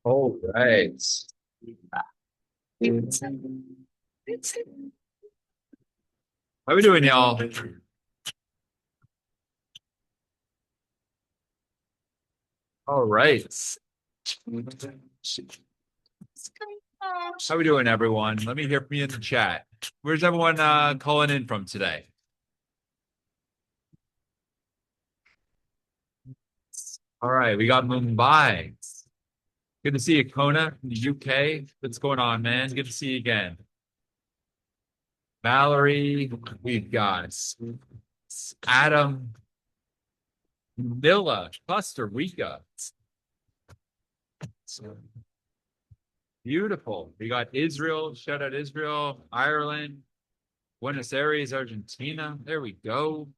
All right. How we doing, y'all? All right. How we doing, everyone? Let me hear from you in the chat. Where's everyone calling in from today? All right, we got Mumbai. Good to see you, Kona, from the UK. What's going on, man? Good to see you again. Valerie, we've got Adam, Milla, Costa Rica. Beautiful. We got Israel, shout out Israel, Ireland, Buenos Aires, Argentina. There we go.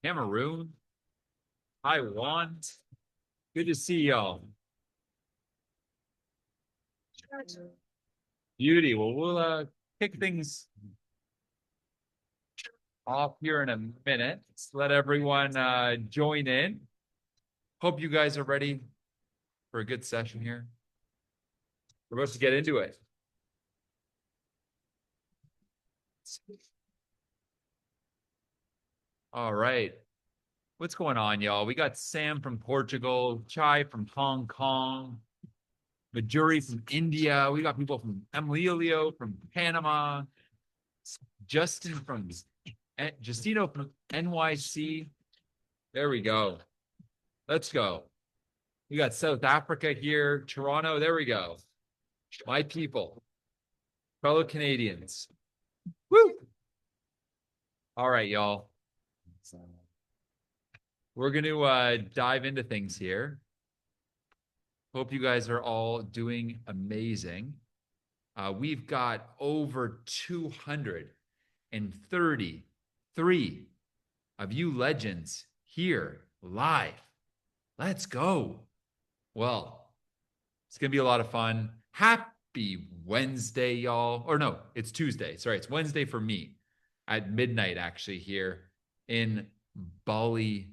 Cameroon, Taiwan. Good to see y'all. Beauty. Well, we'll kick things off here in a minute. Let's let everyone join in. Hope you guys are ready for a good session here. We're about to get into it. All right. What's going on, y'all? We got Sam from Portugal, Chai from Hong Kong, Majuri from India. We got people from Emilio from Panama, Justin from Justino from NYC. There we go. Let's go. We got South Africa here, Toronto. There we go. My people, fellow Canadians. Woo! All right, y'all. We're going to dive into things here. Hope you guys are all doing amazing. We've got over 233 of you legends here live. Let's go. Well, it's going to be a lot of fun. Happy Wednesday, y'all. Or no, it's Tuesday. Sorry, it's Wednesday for me at midnight, actually, here in Bali,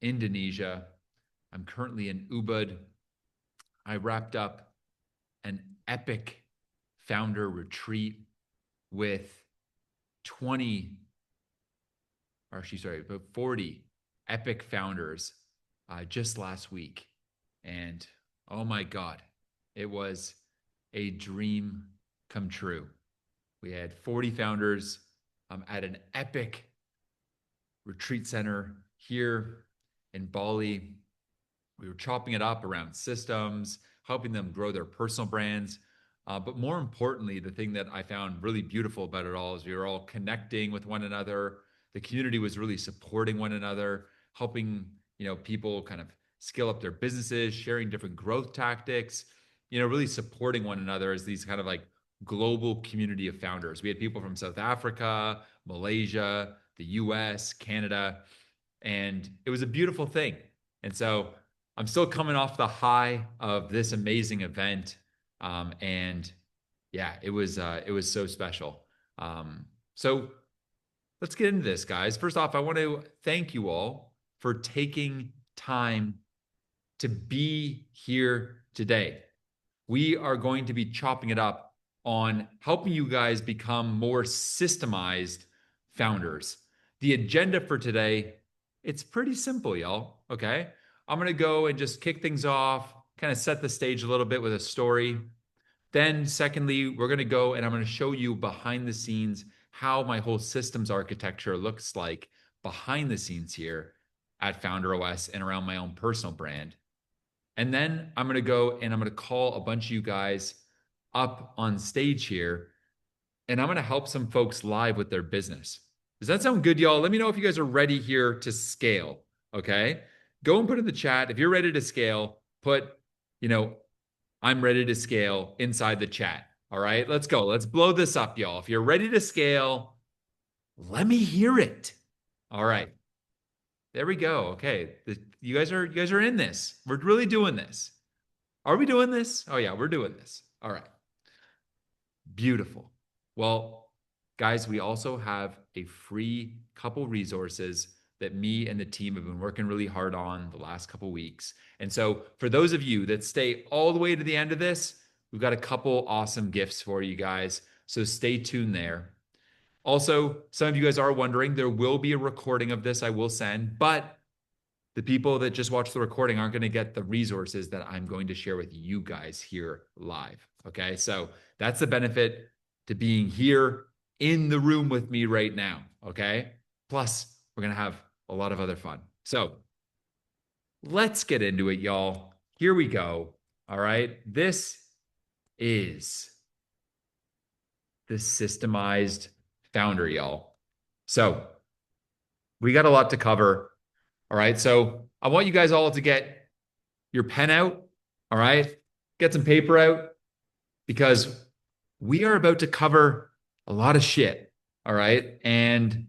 Indonesia. I'm currently in Ubud. I wrapped up an epic founder retreat with 20, or actually, sorry, but 40 epic founders just last week. And oh my God, it was a dream come true. We had 40 founders at an epic retreat center here in Bali. We were chopping it up around systems, helping them grow their personal brands. But more importantly, the thing that I found really beautiful about it all is we were all connecting with one another. The community was really supporting one another, helping people kind of scale up their businesses, sharing different growth tactics, really supporting one another as these kind of like global community of founders. We had people from South Africa, Malaysia, the US, Canada, and it was a beautiful thing. And so I'm still coming off the high of this amazing event. And yeah, it was so special. So let's get into this, guys. First off, I want to thank you all for taking time to be here today. We are going to be chopping it up on helping you guys become more systemized founders. The agenda for today, it's pretty simple, y'all. Okay. I'm going to go and just kick things off, kind of set the stage a little bit with a story. Then, secondly, we're going to go and I'm going to show you behind the scenes how my whole systems architecture looks like behind the scenes here at Founder OS and around my own personal brand. And then I'm going to go and I'm going to call a bunch of you guys up on stage here and I'm going to help some folks live with their business. Does that sound good, y'all? Let me know if you guys are ready here to scale. Okay. Go and put in the chat. If you're ready to scale, put, I'm ready to scale inside the chat. All right. Let's go. Let's blow this up, y'all. If you're ready to scale, let me hear it. All right. There we go. Okay. You guys are in this. We're really doing this. Are we doing this? Oh yeah, we're doing this. All right. Beautiful. Well, guys, we also have a free couple resources that me and the team have been working really hard on the last couple weeks. And so, for those of you that stay all the way to the end of this, we've got a couple awesome gifts for you guys. So, stay tuned there. Also, some of you guys are wondering, there will be a recording of this I will send, but the people that just watch the recording aren't going to get the resources that I'm going to share with you guys here live. Okay. So that's the benefit to being here in the room with me right now. Okay. Plus, we're going to have a lot of other fun. So let's get into it, y'all. Here we go. All right. This is the Systemized founder, y'all. So we got a lot to cover. All right. So I want you guys all to get your pen out. All right. Get some paper out because we are about to cover a lot of shit. All right. And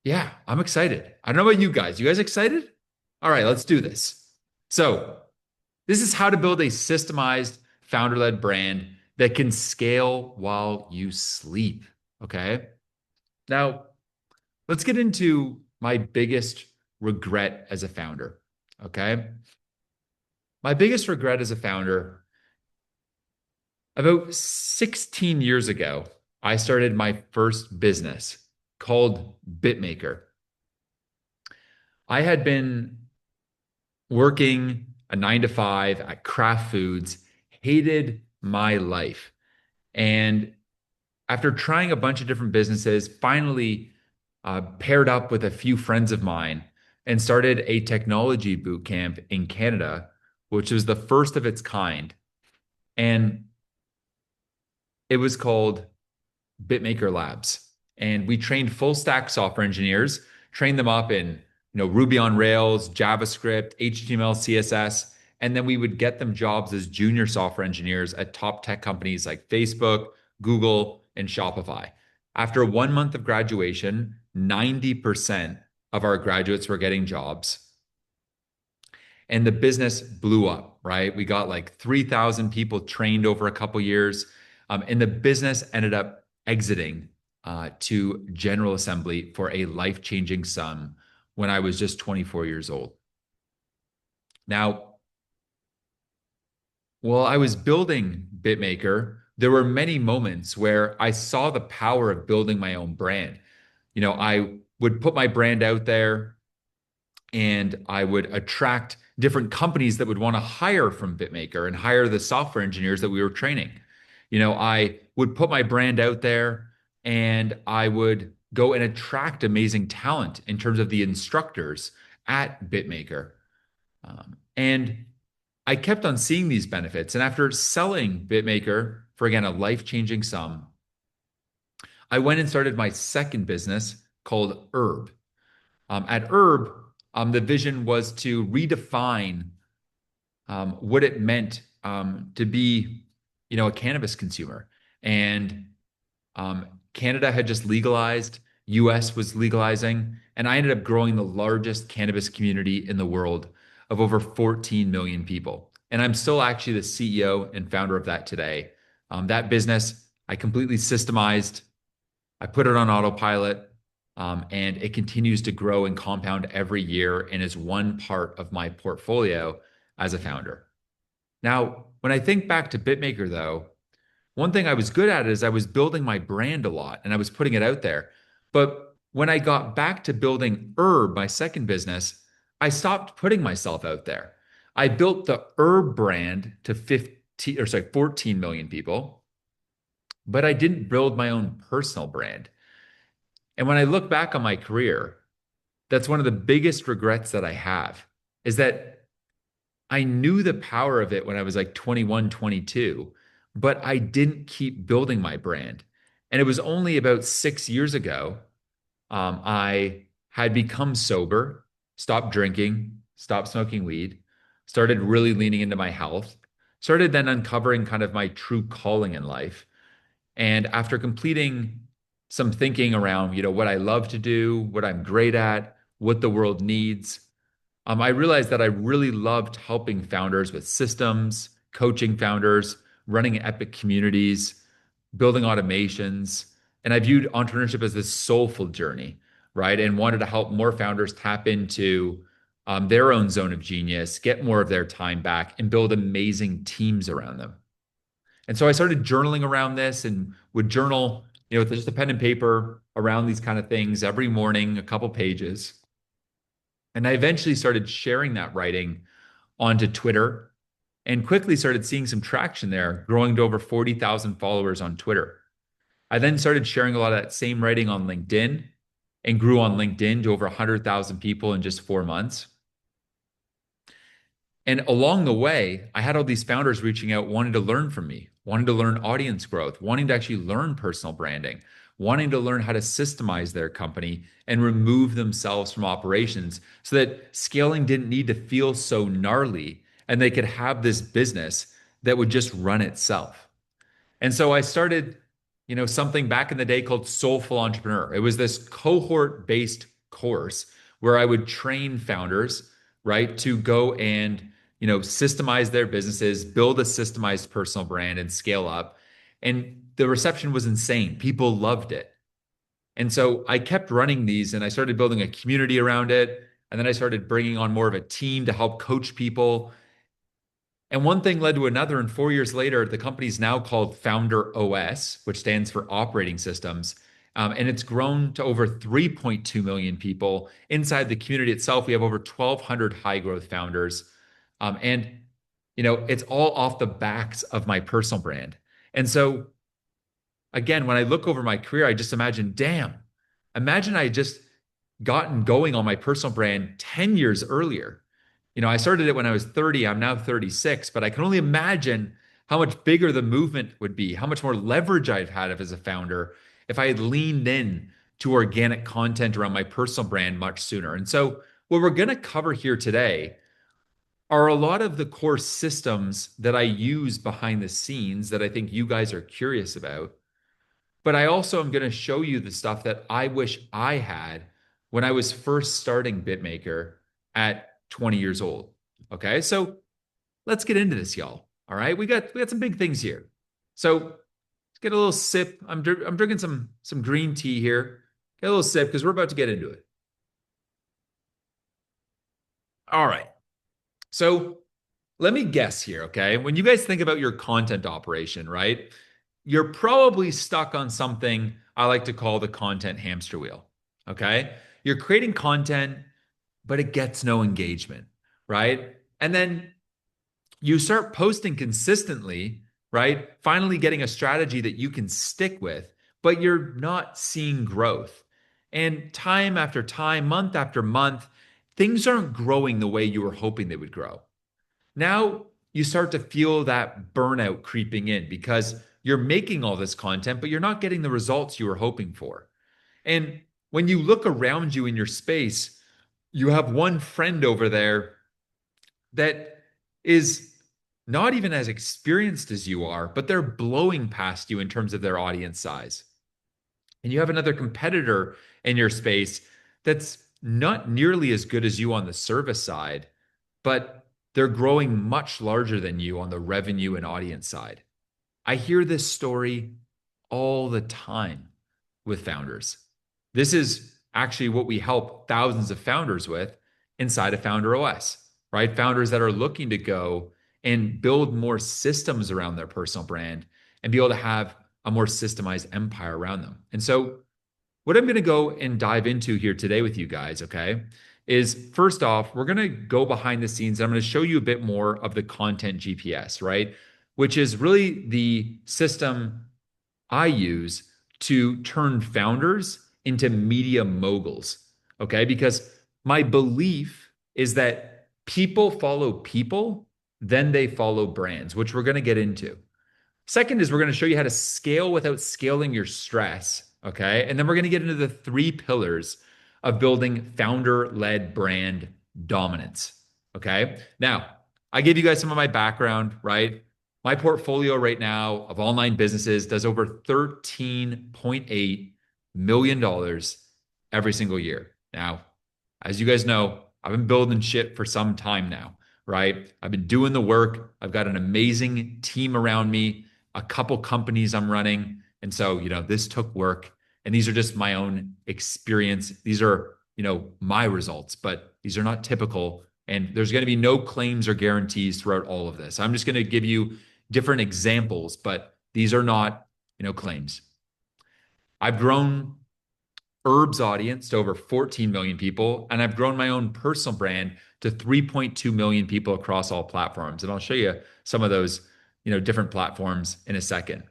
yeah, I'm excited. I don't know about you guys. You guys excited? All right, let's do this. So, this is how to build a systemized founder led brand that can scale while you sleep. Okay. Now, let's get into my biggest regret as a founder. Okay. My biggest regret as a founder, about 16 years ago, I started my first business called BitMaker. I had been working a 9 to 5 at Kraft Foods, hated my life. And after trying a bunch of different businesses, finally paired up with a few friends of mine and started a technology boot camp in Canada, which was the first of its kind. And it was called BitMaker Labs. And we trained full stack software engineers, trained them up in Ruby on Rails, JavaScript, HTML, CSS, and then we would get them jobs as junior software engineers at top tech companies like Facebook, Google, and Shopify. After 1 month of graduation, 90% of our graduates were getting jobs. And the business blew up, right? We got like 3,000 people trained over a couple years. And the business ended up exiting to General Assembly for a life-changing sum when I was just 24 years old. Now, while I was building BitMaker, there were many moments where I saw the power of building my own brand. I would put my brand out there and I would attract different companies that would want to hire from BitMaker and hire the software engineers that we were training. I would put my brand out there and I would go and attract amazing talent in terms of the instructors at BitMaker. And I kept on seeing these benefits. And after selling BitMaker for, again, a life-changing sum, I went and started my second business called Herb. At Herb, the vision was to redefine what it meant to be, a cannabis consumer. And Canada had just legalized, US was legalizing, and I ended up growing the largest cannabis community in the world of over 14 million people. And I'm still actually the CEO and founder of that today. That business, I completely systemized. I put it on autopilot, and it continues to grow and compound every year and is one part of my portfolio as a founder. Now, when I think back to BitMaker, though, one thing I was good at is I was building my brand a lot and I was putting it out there. But when I got back to building Herb, my second business, I stopped putting myself out there. I built the Herb brand to 14 million people, but I didn't build my own personal brand. And when I look back on my career, that's one of the biggest regrets that I have is that I knew the power of it when I was like 21, 22, but I didn't keep building my brand. And it was only about 6 years ago, I had become sober, stopped drinking, stopped smoking weed, started really leaning into my health, started then uncovering kind of my true calling in life. And after completing some thinking around, what I love to do, what I'm great at, what the world needs, I realized that I really loved helping founders with systems, coaching founders, running epic communities, building automations. And I viewed entrepreneurship as this soulful journey right? And wanted to help more founders tap into their own zone of genius, get more of their time back, and build amazing teams around them. And so I started journaling around this and would journal, with just a pen and paper around these kind of things every morning, a couple pages. And I eventually started sharing that writing onto Twitter and quickly started seeing some traction there, growing to over 40,000 followers on Twitter. I then started sharing a lot of that same writing on LinkedIn and grew on LinkedIn to over 100,000 people in just 4 months. And along the way, I had all these founders reaching out, wanting to learn from me, wanting to learn audience growth, wanting to actually learn personal branding, wanting to learn how to systemize their company and remove themselves from operations so that scaling didn't need to feel so gnarly and they could have this business that would just run itself. And so I started, something back in the day called Soulful Entrepreneur. It was this cohort-based course where I would train founders, right, to go and, systemize their businesses, build a systemized personal brand and scale up. And the reception was insane. People loved it. And so I kept running these and I started building a community around it. And then I started bringing on more of a team to help coach people. And one thing led to another. And 4 years later, the company's now called Founder OS, which stands for Operating Systems. And it's grown to over 3.2 million people. Inside the community itself, we have over 1,200 high growth founders. It's all off the backs of my personal brand. And so, again, when I look over my career, I just imagine, damn, imagine I just gotten going on my personal brand 10 years earlier. I started it when I was 30. I'm now 36, but I can only imagine how much bigger the movement would be, how much more leverage I'd had as a founder if I had leaned in to organic content around my personal brand much sooner. And so, what we're going to cover here today are a lot of the core systems that I use behind the scenes that I think you guys are curious about. But I also am going to show you the stuff that I wish I had when I was first starting BitMaker at 20 years old. Okay, so let's get into this, y'all. All right, we got some big things here. So let's get a little sip. I'm drinking some green tea here. Get a little sip because we're about to get into it. All right. So let me guess here, okay? When you guys think about your content operation, right? You're probably stuck on something I like to call the content hamster wheel, okay? You're creating content, but it gets no engagement, right? And then you start posting consistently, right? Finally getting a strategy that you can stick with, but you're not seeing growth. And time after time, month after month, things aren't growing the way you were hoping they would grow. Now you start to feel that burnout creeping in because you're making all this content, but you're not getting the results you were hoping for. And when you look around you in your space, you have one friend over there that is not even as experienced as you are, but they're blowing past you in terms of their audience size. And you have another competitor in your space that's not nearly as good as you on the service side, but they're growing much larger than you on the revenue and audience side. I hear this story all the time with founders. This is actually what we help thousands of founders with inside of Founder OS, right? Founders that are looking to go and build more systems around their personal brand and be able to have a more systemized empire around them. And so, what I'm going to go and dive into here today with you guys, okay, is first off, we're going to go behind the scenes. And I'm going to show you a bit more of the content GPS, right? Which is really the system I use to turn founders into media moguls, okay? Because my belief is that people follow people, then they follow brands, which we're going to get into. Second is we're going to show you how to scale without scaling your stress, okay? And then we're going to get into the 3 pillars of building founder-led brand dominance, okay? Now, I gave you guys some of my background, right? My portfolio right now of online businesses does over $13.8 million every single year. Now, as you guys know, I've been building shit for some time now, right? I've been doing the work. I've got an amazing team around me, a couple companies I'm running. And so, this took work. And these are just my own experience. These are, my results, but these are not typical. And there's going to be no claims or guarantees throughout all of this. I'm just going to give you different examples, but these are not, claims. I've grown Herb's audience to over 14 million people, and I've grown my own personal brand to 3.2 million people across all platforms. And I'll show you some of those, different platforms in a second.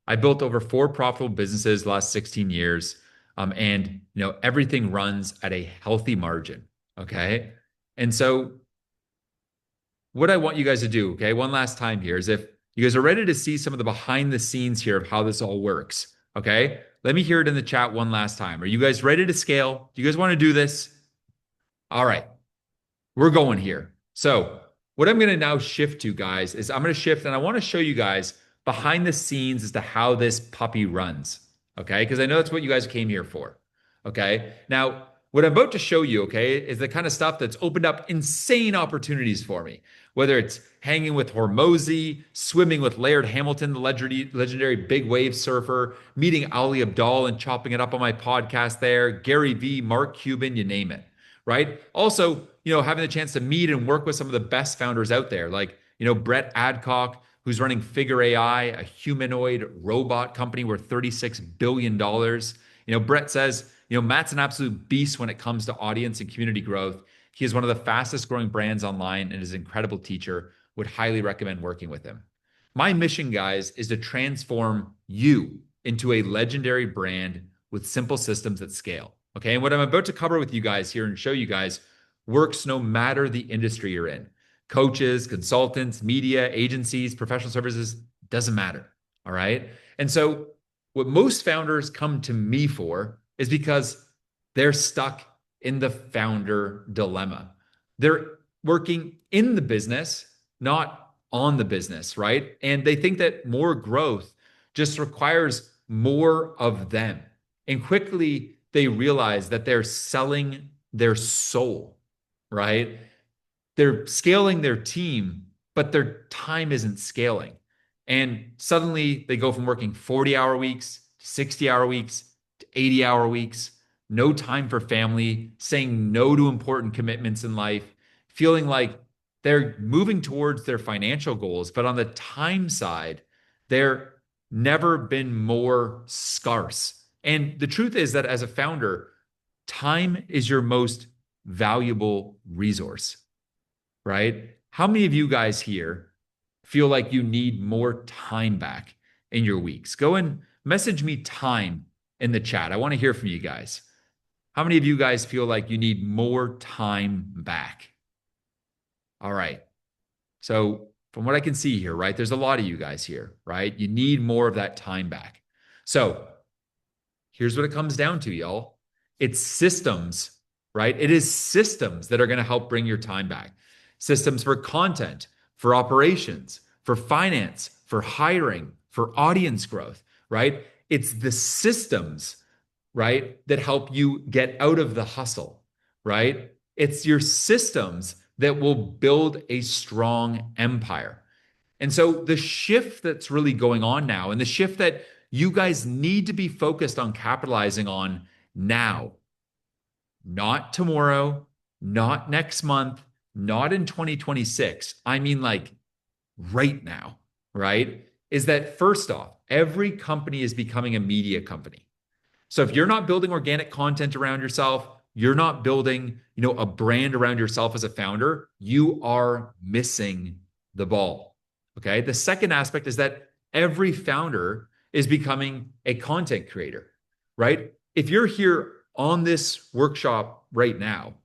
I built over 4 profitable businesses the last 16 years. And everything runs at a healthy margin. Okay. And so what I want you guys to do, okay, one last time here, is if you guys are ready to see some of the behind the scenes here of how this all works, okay, let me hear it in the chat one last time. Are you guys ready to scale? Do you guys want to do this? All right, we're going here. So what I'm going to now shift to, guys, is I'm going to shift and I want to show you guys behind the scenes as to how this puppy runs, okay, because I know that's what you guys came here for, okay? Now, what I'm about to show you, okay, is the kind of stuff that's opened up insane opportunities for me. Whether it's hanging with Hormozy, swimming with Laird Hamilton, the legendary big wave surfer, meeting Ali Abdaal and chopping it up on my podcast there, Gary Vee, Mark Cuban, you name it, right? Also, having the chance to meet and work with some of the best founders out there, like, Brett Adcock, who's running Figure AI, a humanoid robot company worth $36 billion. Brett says, Matt's an absolute beast when it comes to audience and community growth. He is one of the fastest growing brands online and is an incredible teacher. Would highly recommend working with him. My mission, guys, is to transform you into a legendary brand with simple systems that scale. Okay. And what I'm about to cover with you guys here and show you guys works no matter the industry you're in. Coaches, consultants, media, agencies, professional services, doesn't matter. All right. And so what most founders come to me for is because they're stuck in the founder dilemma. They're working in the business, not on the business, right? And they think that more growth just requires more of them. And quickly they realize that they're selling their soul, right? They're scaling their team, but their time isn't scaling. And suddenly they go from working 40-hour weeks to 60-hour weeks to 80-hour weeks, no time for family, saying no to important commitments in life, feeling like they're moving towards their financial goals, but on the time side, they're never been more scarce. And the truth is that as a founder, time is your most valuable resource, right? How many of you guys here feel like you need more time back in your weeks? Go and message me time in the chat. I want to hear from you guys. How many of you guys feel like you need more time back? All right. So from what I can see here, right, there's a lot of you guys here, right? You need more of that time back. So here's what it comes down to, y'all. It's systems, right? It is systems that are going to help bring your time back. Systems for content, for operations, for finance, for hiring, for audience growth, right? It's the systems, right, that help you get out of the hustle, right? It's your systems that will build a strong empire. And so the shift that's really going on now, and the shift that you guys need to be focused on capitalizing on now, not tomorrow, not next month, not in 2026. I mean, like right now, right? Is that first off, every company is becoming a media company. So if you're not building organic content around yourself, you're not building, a brand around yourself as a founder, you are missing the ball. Okay. The second aspect is that every founder is becoming a content creator, right? If you're here on this workshop right now,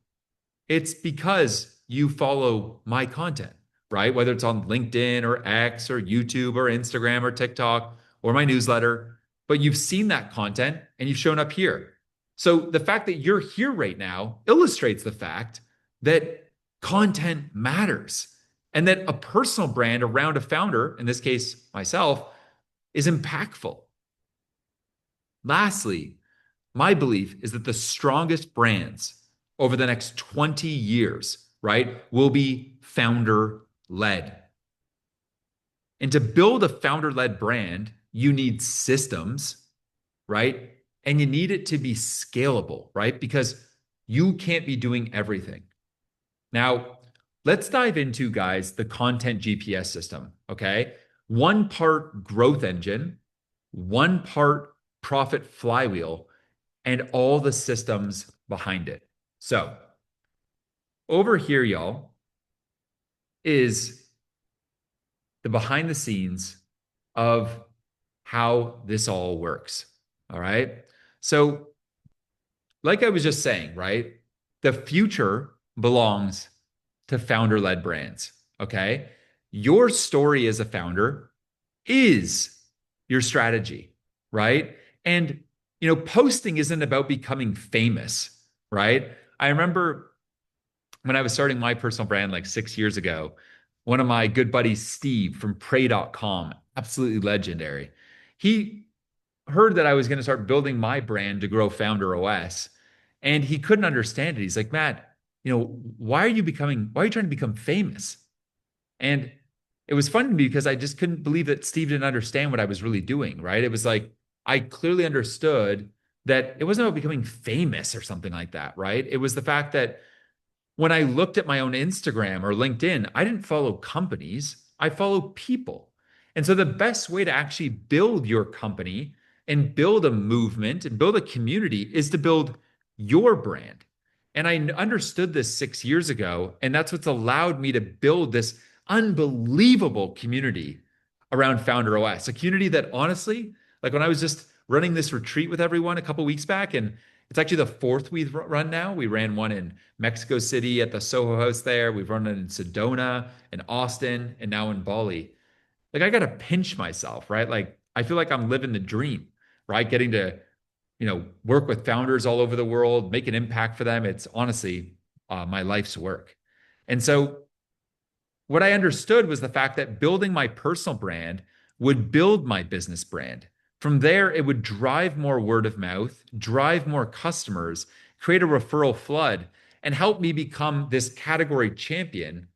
it's because you follow my content, right? Whether it's on LinkedIn or X or YouTube or Instagram or TikTok or my newsletter, but you've seen that content and you've shown up here. So the fact that you're here right now illustrates the fact that content matters and that a personal brand around a founder, in this case, myself, is impactful. Lastly, my belief is that the strongest brands over the next 20 years, right, will be founder-led. And to build a founder-led brand, you need systems, right? and you need it to be scalable, right? Because you can't be doing everything. Now, let's dive into, guys, the content GPS system, okay? One part growth engine, one part profit flywheel, and all the systems behind it. So, over here, y'all, is the behind the scenes of how this all works. All right. So, like I was just saying, right? The future belongs to founder led brands. Okay. Your story as a founder is your strategy, right? And, posting isn't about becoming famous, right? I remember when I was starting my personal brand like 6 years ago, one of my good buddies, Steve from pray.com, absolutely legendary, he heard that I was going to start building my brand to grow Founder OS. And he couldn't understand it. He's like, Matt, why are you trying to become famous? And it was fun to me because I just couldn't believe that Steve didn't understand what I was really doing, right? It was like, I clearly understood that it wasn't about becoming famous or something like that, right? It was the fact that when I looked at my own Instagram or LinkedIn, I didn't follow companies, I follow people. And so the best way to actually build your company and build a movement and build a community is to build your brand. And I understood this 6 years ago. And that's what's allowed me to build this unbelievable community around Founder OS, a community that honestly, like when I was just running this retreat with everyone a couple weeks back, and it's actually the fourth we've run now. We ran one in Mexico City at the Soho House there. We've run it in Sedona, in Austin, and now in Bali. Like I got to pinch myself, right? Like I feel like I'm living the dream, right? Getting to, work with founders all over the world, make an impact for them. It's honestly my life's work. And so what I understood was the fact that building my personal brand would build my business brand. From there, it would drive more word of mouth, drive more customers, create a referral flood, and help me become this category champion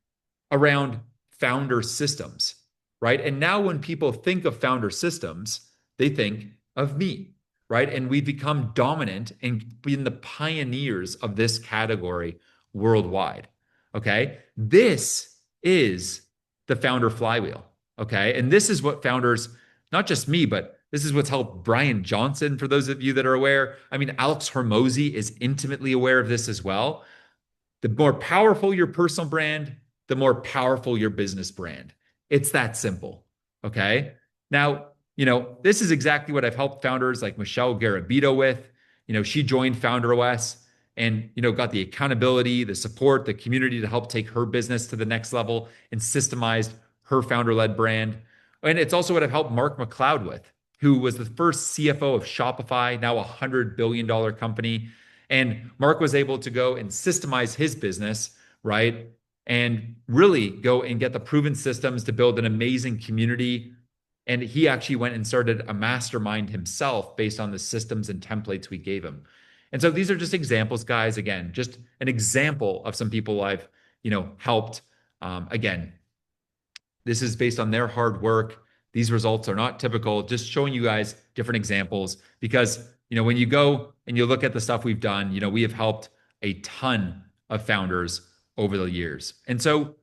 around founder systems, right? And now when people think of founder systems, they think of me, right? And we've become dominant and been the pioneers of this category worldwide, okay? This is the founder flywheel, okay? And this is what founders, not just me, but this is what's helped Brian Johnson, for those of you that are aware. I mean, Alex Hormozy is intimately aware of this as well. The more powerful your personal brand, the more powerful your business brand. It's that simple. Okay. Now, this is exactly what I've helped founders like Michelle Garabito with. She joined Founder OS and, got the accountability, the support, the community to help take her business to the next level and systemized her founder led brand. And it's also what I've helped Mark McLeod with, who was the first CFO of Shopify, now a $100 billion company. And Mark was able to go and systemize his business, right? And really go and get the proven systems to build an amazing community. And he actually went and started a mastermind himself based on the systems and templates we gave him. And so these are just examples, guys. Again, just an example of some people I've, helped. Again, this is based on their hard work. These results are not typical, just showing you guys different examples because, when you go and you look at the stuff we've done, we have helped a ton of founders over the years. And so,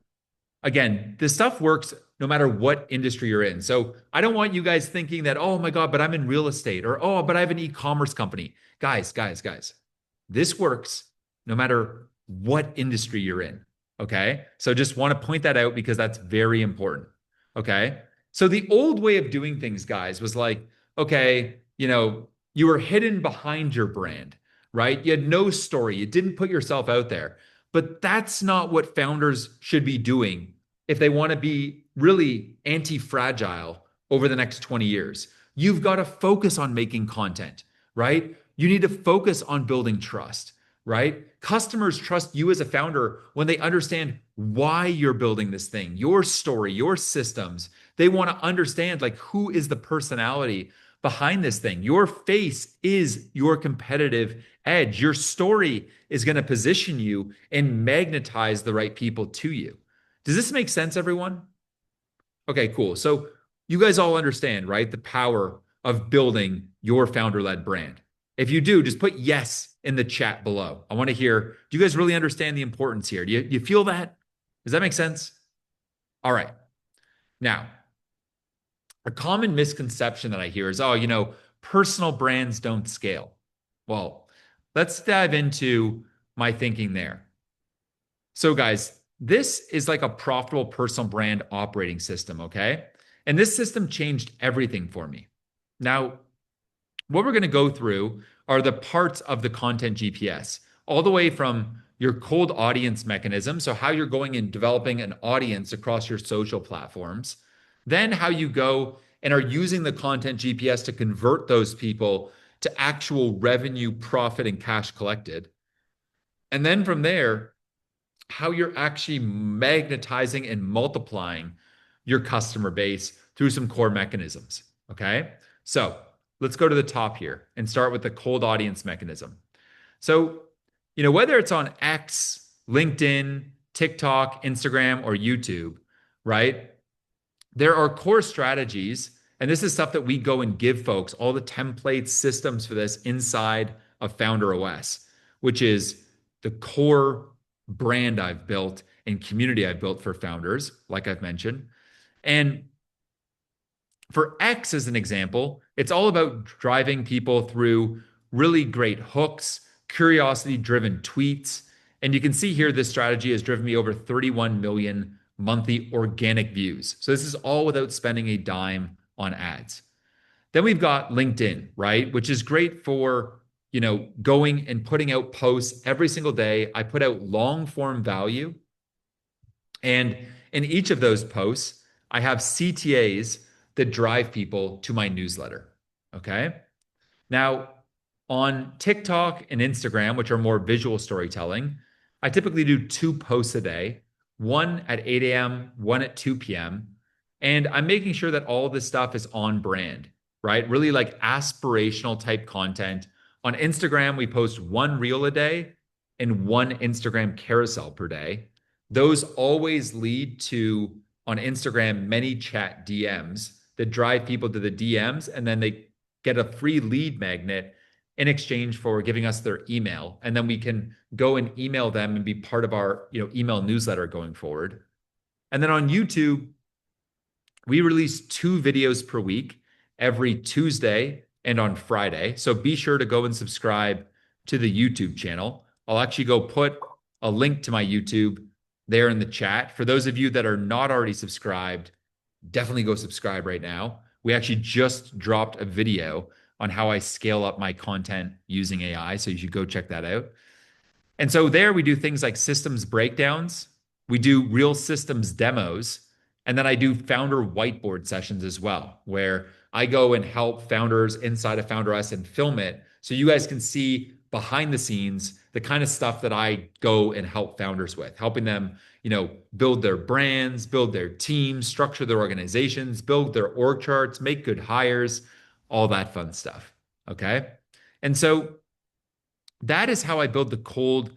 again, this stuff works no matter what industry you're in. So I don't want you guys thinking that, oh my God, but I'm in real estate or, oh, but I have an e-commerce company. Guys, this works no matter what industry you're in. Okay. So just want to point that out because that's very important. Okay. So the old way of doing things, guys, was like, okay, you were hidden behind your brand, right? You had no story. You didn't put yourself out there. But that's not what founders should be doing if they want to be really anti-fragile over the next 20 years. You've got to focus on making content, right? You need to focus on building trust, right? Customers trust you as a founder when they understand why you're building this thing, your story, your systems. They want to understand like who is the personality behind this thing. Your face is your competitive edge. Your story is going to position you and magnetize the right people to you. Does this make sense, everyone? Okay, cool. So you guys all understand, right? The power of building your founder-led brand. If you do, just put yes in the chat below. I want to hear, do you guys really understand the importance here? Do you feel that? Does that make sense? All right. Now, a common misconception that I hear is, oh, personal brands don't scale. Well, let's dive into my thinking there. So, guys, this is like a profitable personal brand operating system, okay? And this system changed everything for me. Now, what we're going to go through are the parts of the content GPS, all the way from your cold audience mechanism, so how you're going and developing an audience across your social platforms, then how you go and are using the content GPS to convert those people to actual revenue, profit, and cash collected. And then from there, how you're actually magnetizing and multiplying your customer base through some core mechanisms. Okay. So let's go to the top here and start with the cold audience mechanism. So, whether it's on X, LinkedIn, TikTok, Instagram, or YouTube, right? There are core strategies. And this is stuff that we go and give folks all the templates, systems for this inside of Founder OS, which is the core brand I've built and community I've built for founders, like I've mentioned. And for X, as an example, it's all about driving people through really great hooks, curiosity driven tweets. And you can see here, this strategy has driven me over 31 million monthly organic views. So this is all without spending a dime on ads. Then we've got LinkedIn, right? Which is great for, going and putting out posts every single day. I put out long form value. And in each of those posts, I have CTAs that drive people to my newsletter. Okay. Now, on TikTok and Instagram, which are more visual storytelling, I typically do 2 posts a day, one at 8 a.m., one at 2 p.m. And I'm making sure that all this stuff is on brand, right? Really like aspirational type content. On Instagram, we post 1 reel a day and 1 Instagram carousel per day. Those always lead to, on Instagram, many chat DMs that drive people to the DMs, and then they get a free lead magnet in exchange for giving us their email. And then we can go and email them and be part of our, email newsletter going forward. And then on YouTube, we release 2 videos per week, every Tuesday and on Friday. So be sure to go and subscribe to the YouTube channel. I'll actually go put a link to my YouTube there in the chat. For those of you that are not already subscribed, definitely go subscribe right now. We actually just dropped a video on how I scale up my content using AI. So you should go check that out. And so there we do things like systems breakdowns. We do real systems demos. And then I do founder whiteboard sessions as well, where I go and help founders inside of FounderOS and film it. So you guys can see behind the scenes, the kind of stuff that I go and help founders with, helping them, build their brands, build their teams, structure their organizations, build their org charts, make good hires, all that fun stuff. Okay. And so that is how I build the cold,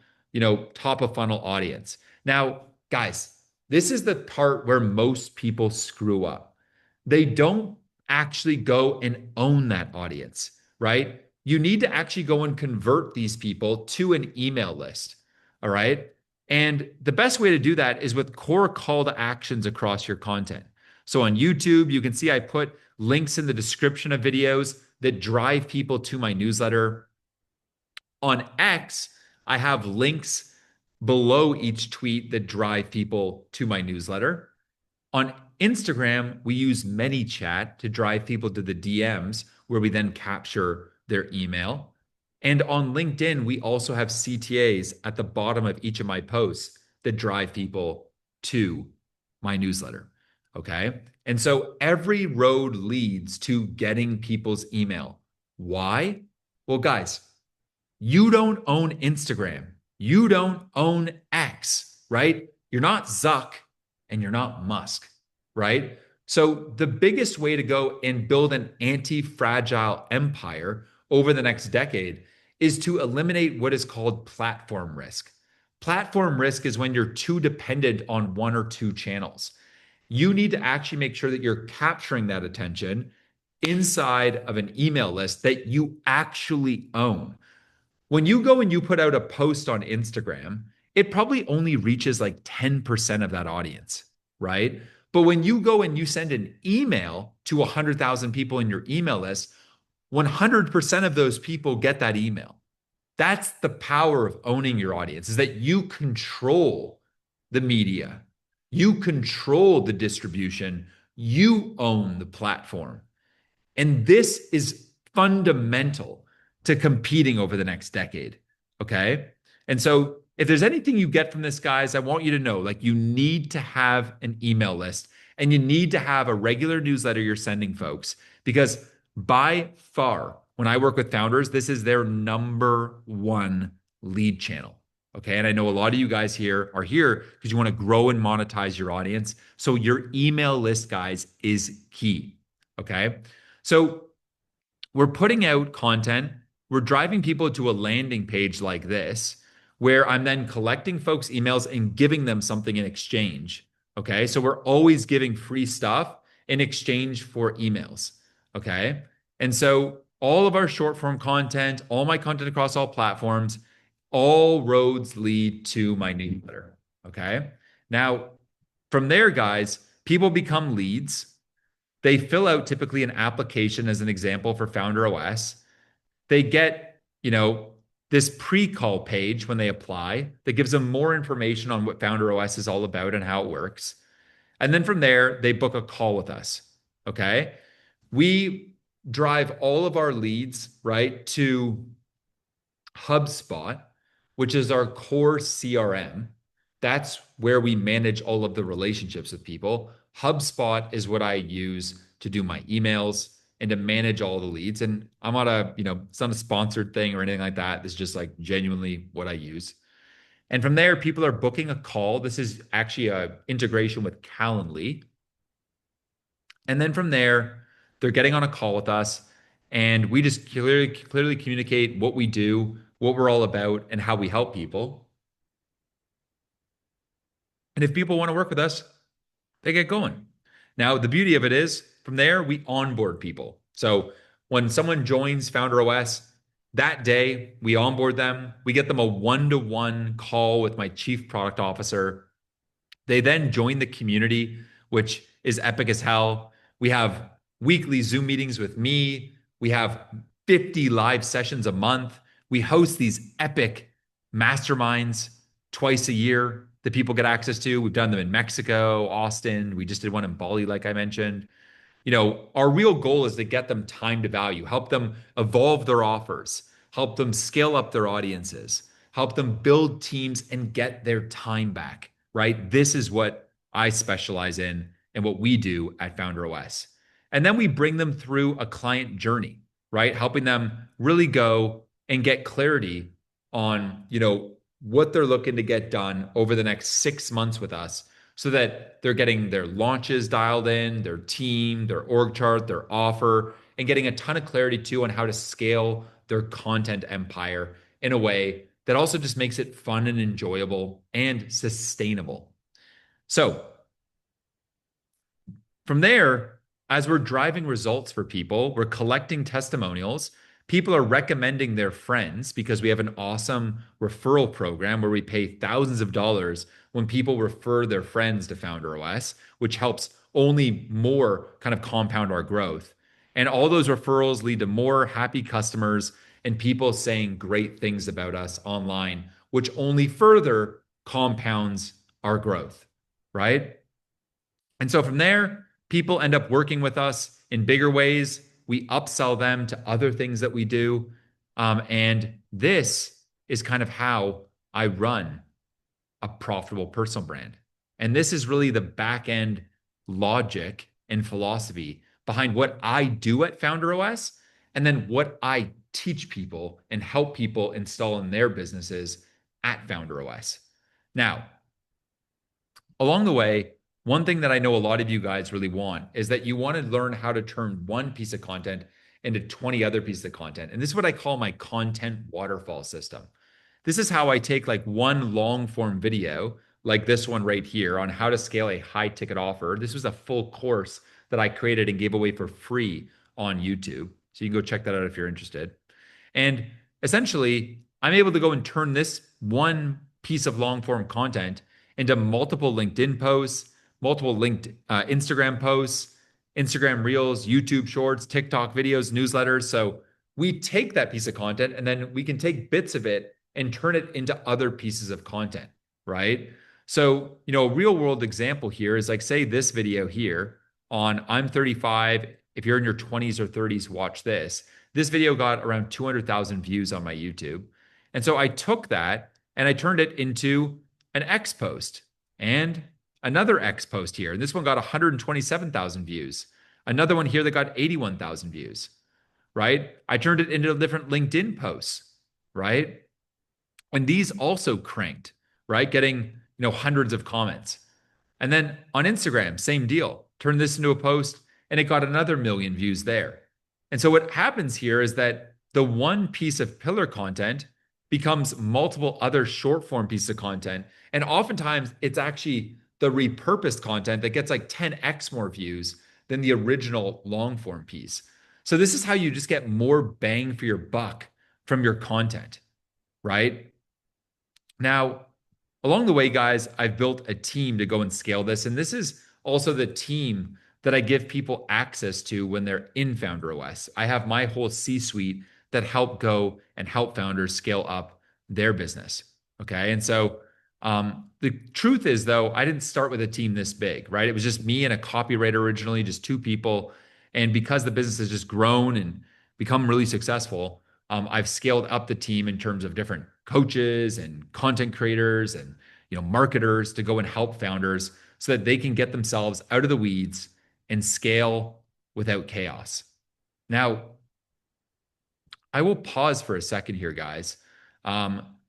top of funnel audience. Now, guys, this is the part where most people screw up. They don't actually go and own that audience, right? You need to actually go and convert these people to an email list. All right. And the best way to do that is with core call to actions across your content. So on YouTube, you can see I put links in the description of videos that drive people to my newsletter. On X, I have links below each tweet that drive people to my newsletter. On Instagram, we use ManyChat to drive people to the DMs, where we then capture their email. And on LinkedIn, we also have CTAs at the bottom of each of my posts that drive people to my newsletter. Okay. And so every road leads to getting people's email. Why? Well, guys, you don't own Instagram. You don't own X, right? You're not Zuck and you're not Musk, right? So the biggest way to go and build an anti-fragile empire over the next decade is to eliminate what is called platform risk. Platform risk is when you're too dependent on 1 or 2 channels. You need to actually make sure that you're capturing that attention inside of an email list that you actually own. When you go and you put out a post on Instagram, it probably only reaches like 10% of that audience, right? But when you go and you send an email to 100,000 people in your email list, 100% of those people get that email. That's the power of owning your audience, is that you control the media, you control the distribution, you own the platform. And this is fundamental to competing over the next decade. Okay. And so, if there's anything you get from this, guys, I want you to know like you need to have an email list and you need to have a regular newsletter you're sending folks because by far, when I work with founders, this is their number one lead channel. Okay. And I know a lot of you guys here are here because you want to grow and monetize your audience. So, your email list, guys, is key. Okay. So we're putting out content, we're driving people to a landing page like this, where I'm then collecting folks' emails and giving them something in exchange. Okay. So we're always giving free stuff in exchange for emails. Okay. And so all of our short form content, all my content across all platforms, all roads lead to my newsletter. Okay. Now, from there, guys, people become leads. They fill out typically an application as an example for Founder OS. They get, this pre-call page when they apply that gives them more information on what Founder OS is all about and how it works. And then from there, they book a call with us. Okay. We drive all of our leads, right, to HubSpot, which is our core CRM. That's where we manage all of the relationships with people. HubSpot is what I use to do my emails and to manage all the leads. And I'm not it's not a sponsored thing or anything like that. It's just like genuinely what I use. And from there, people are booking a call. This is actually a integration with Calendly. And then from there, they're getting on a call with us and we just clearly communicate what we do, what we're all about, and how we help people. And if people want to work with us, they get going. Now, the beauty of it is from there, we onboard people. So when someone joins Founder OS, that day we onboard them. We get them a one-to-one call with my chief product officer. They then join the community, which is epic as hell. We have weekly Zoom meetings with me. We have 50 live sessions a month. We host these epic masterminds twice a year that people get access to. We've done them in Mexico, Austin. We just did one in Bali, like I mentioned. Our real goal is to get them time to value, help them evolve their offers, help them scale up their audiences, help them build teams and get their time back, right? This is what I specialize in and what we do at Founder OS. And then we bring them through a client journey, right? Helping them really go and get clarity on, what they're looking to get done over the next 6 months with us so that they're getting their launches dialed in, their team, their org chart, their offer, and getting a ton of clarity too on how to scale their content empire in a way that also just makes it fun and enjoyable and sustainable. So from there, as we're driving results for people, we're collecting testimonials. People are recommending their friends because we have an awesome referral program where we pay thousands of dollars when people refer their friends to Founder OS, which helps only more kind of compound our growth. And all those referrals lead to more happy customers and people saying great things about us online, which only further compounds our growth, right? And so from there, people end up working with us in bigger ways. We upsell them to other things that we do. And this is kind of how I run a profitable personal brand. And this is really the back end logic and philosophy behind what I do at Founder OS and then what I teach people and help people install in their businesses at Founder OS. Now, along the way, one thing that I know a lot of you guys really want is that you want to learn how to turn one piece of content into 20 other pieces of content. And this is what I call my content waterfall system. This is how I take like one long form video, like this one right here, on how to scale a high ticket offer. This was a full course that I created and gave away for free on YouTube. So you can go check that out if you're interested. And essentially, I'm able to go and turn this one piece of long form content into multiple LinkedIn posts, multiple linked Instagram posts, Instagram Reels, YouTube Shorts, TikTok videos, newsletters. So we take that piece of content and then we can take bits of it and turn it into other pieces of content, right? So, a real world example here is like, say, this video here on I'm 35. If you're in your 20s or 30s, watch this. This video got around 200,000 views on my YouTube. And so I took that and I turned it into an X post and another X post here. And this one got 127,000 views. Another one here that got 81,000 views, right? I turned it into different LinkedIn posts, right? And these also cranked, right? Getting, hundreds of comments. And then on Instagram, same deal. Turn this into a post and it got another million views there. And so what happens here is that the one piece of pillar content becomes multiple other short form pieces of content. And oftentimes it's actually the repurposed content that gets like 10x more views than the original long form piece. So this is how you just get more bang for your buck from your content, right? Now, along the way, guys, I've built a team to go and scale this. And this is also the team that I give people access to when they're in Founder OS. I have my whole C suite that help go and help founders scale up their business. Okay. And so the truth is, though, I didn't start with a team this big, right? It was just me and a copywriter originally, just two people. And because the business has just grown and become really successful, I've scaled up the team in terms of different coaches and content creators and marketers to go and help founders so that they can get themselves out of the weeds and scale without chaos. Now, I will pause for a second here, guys.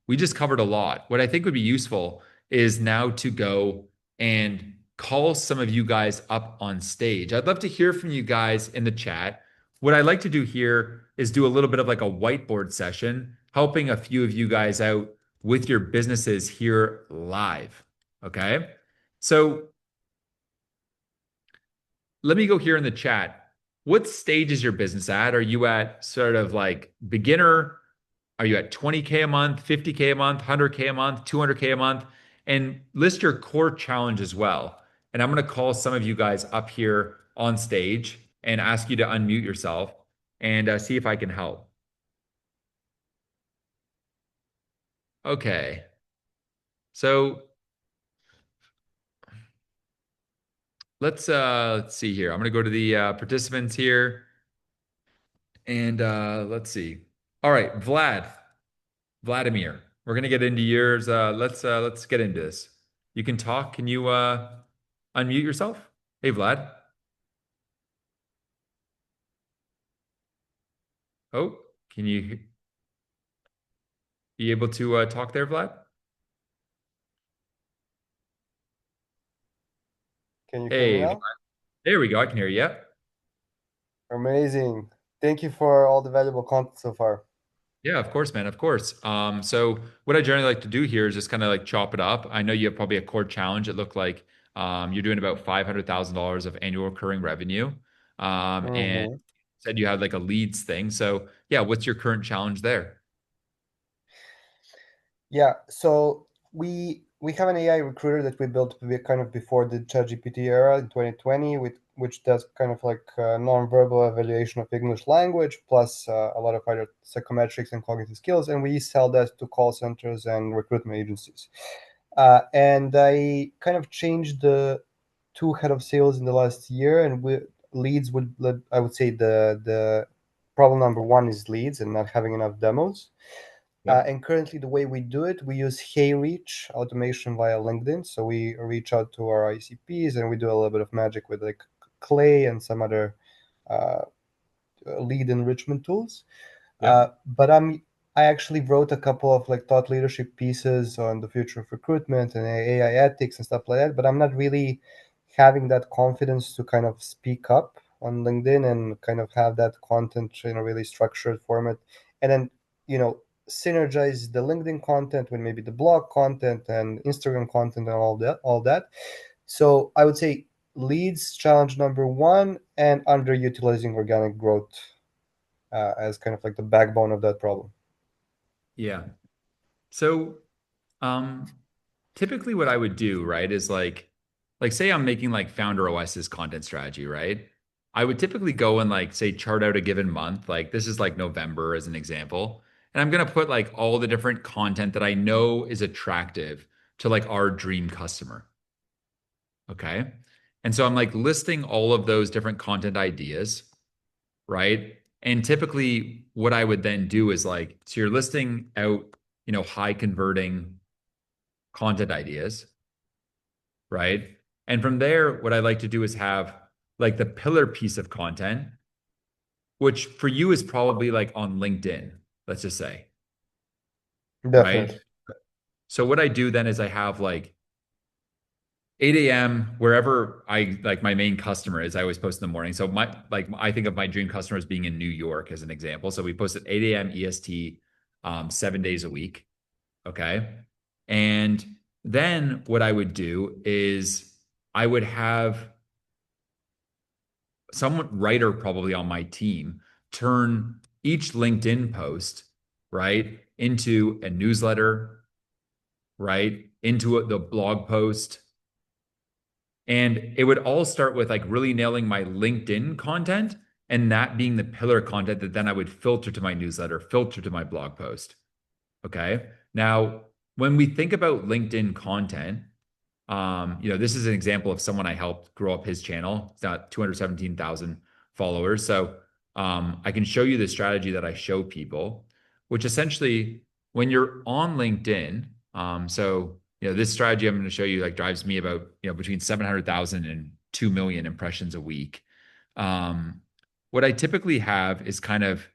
We just covered a lot. What I think would be useful is now to go and call some of you guys up on stage. I'd love to hear from you guys in the chat. What I'd like to do here is do a little bit of like a whiteboard session, helping a few of you guys out with your businesses here live. Okay. So let me go here in the chat. What stage is your business at? Are you at sort of like beginner? Are you at 20K a month, 50K a month, 100K a month, 200K a month? And list your core challenge as well. And I'm going to call some of you guys up here on stage and ask you to unmute yourself and see if I can help. Okay. So let's see here. I'm going to go to the participants here and let's see. All right, Vladimir, we're going to get into yours. Let's get into this. You can talk. Can you unmute yourself? Hey, Vlad. Oh, can you be able to talk there, Vlad? Can you hear me Hey, Vlad. now? There we go. I can hear you. Yeah. Amazing. Thank you for all the valuable content so far. Yeah, of course, man. Of course. So what I generally like to do here is just kind of like chop it up. I know you have probably a core challenge. It looked like you're doing about $500,000 of annual recurring revenue. And Mhm. said you had like a leads thing. So yeah, what's your current challenge there? Yeah, so we have an AI recruiter that we built kind of before the ChatGPT era in 2020, which does kind of like non-verbal evaluation of English language, plus a lot of other psychometrics and cognitive skills, and we sell that to call centers and recruitment agencies. And I kind of changed the two head of sales in the last year, and leads I would say the problem number one is leads and not having enough demos. Yep. And currently, the way we do it, we use Reach automation via LinkedIn. So we reach out to our ICPs and we do a little bit of magic with like Clay and some other uh, lead enrichment tools. Yep. But I actually wrote a couple of like thought leadership pieces on the future of recruitment and AI ethics and stuff like that. But I'm not really having that confidence to kind of speak up on LinkedIn and kind of have that content in a really structured format, and then you know synergize the LinkedIn content with maybe the blog content and Instagram content and all that. So I would say leads challenge number one, and underutilizing organic growth as kind of like the backbone of that problem. Yeah. So, um, typically what I would do, right, is like say I'm making like Founder OS's content strategy, right? I would typically go and like say chart out a given month. Like this is like November as an example. And I'm gonna put like all the different content that I know is attractive to like our dream customer. Okay. And so I'm like listing all of those different content ideas, right? And typically what I would then do is like, so you're listing out, high converting content ideas, right? And from there, what I like to do is have like the pillar piece of content, which for you is probably like on LinkedIn, let's just say, right? Definitely. So what I do then is I have like 8 a.m. wherever I like my main customer is, I always post in the morning. So I think of my dream customer as being in New York as an example. So we post at 8 a.m. EST, 7 days a week. Okay. And then what I would do is I would have someone writer probably on my team turn each LinkedIn post, right, into a newsletter, right, into the blog post. And it would all start with like really nailing my LinkedIn content and that being the pillar content that then I would filter to my newsletter, filter to my blog post. Okay. Now, when we think about LinkedIn content, this is an example of someone I helped grow up his channel. It's got 217,000 followers. So I can show you the strategy that I show people, which essentially, when you're on LinkedIn, this strategy I'm going to show you like drives me about between 700,000 and 2 million impressions a week. What I typically have is kind of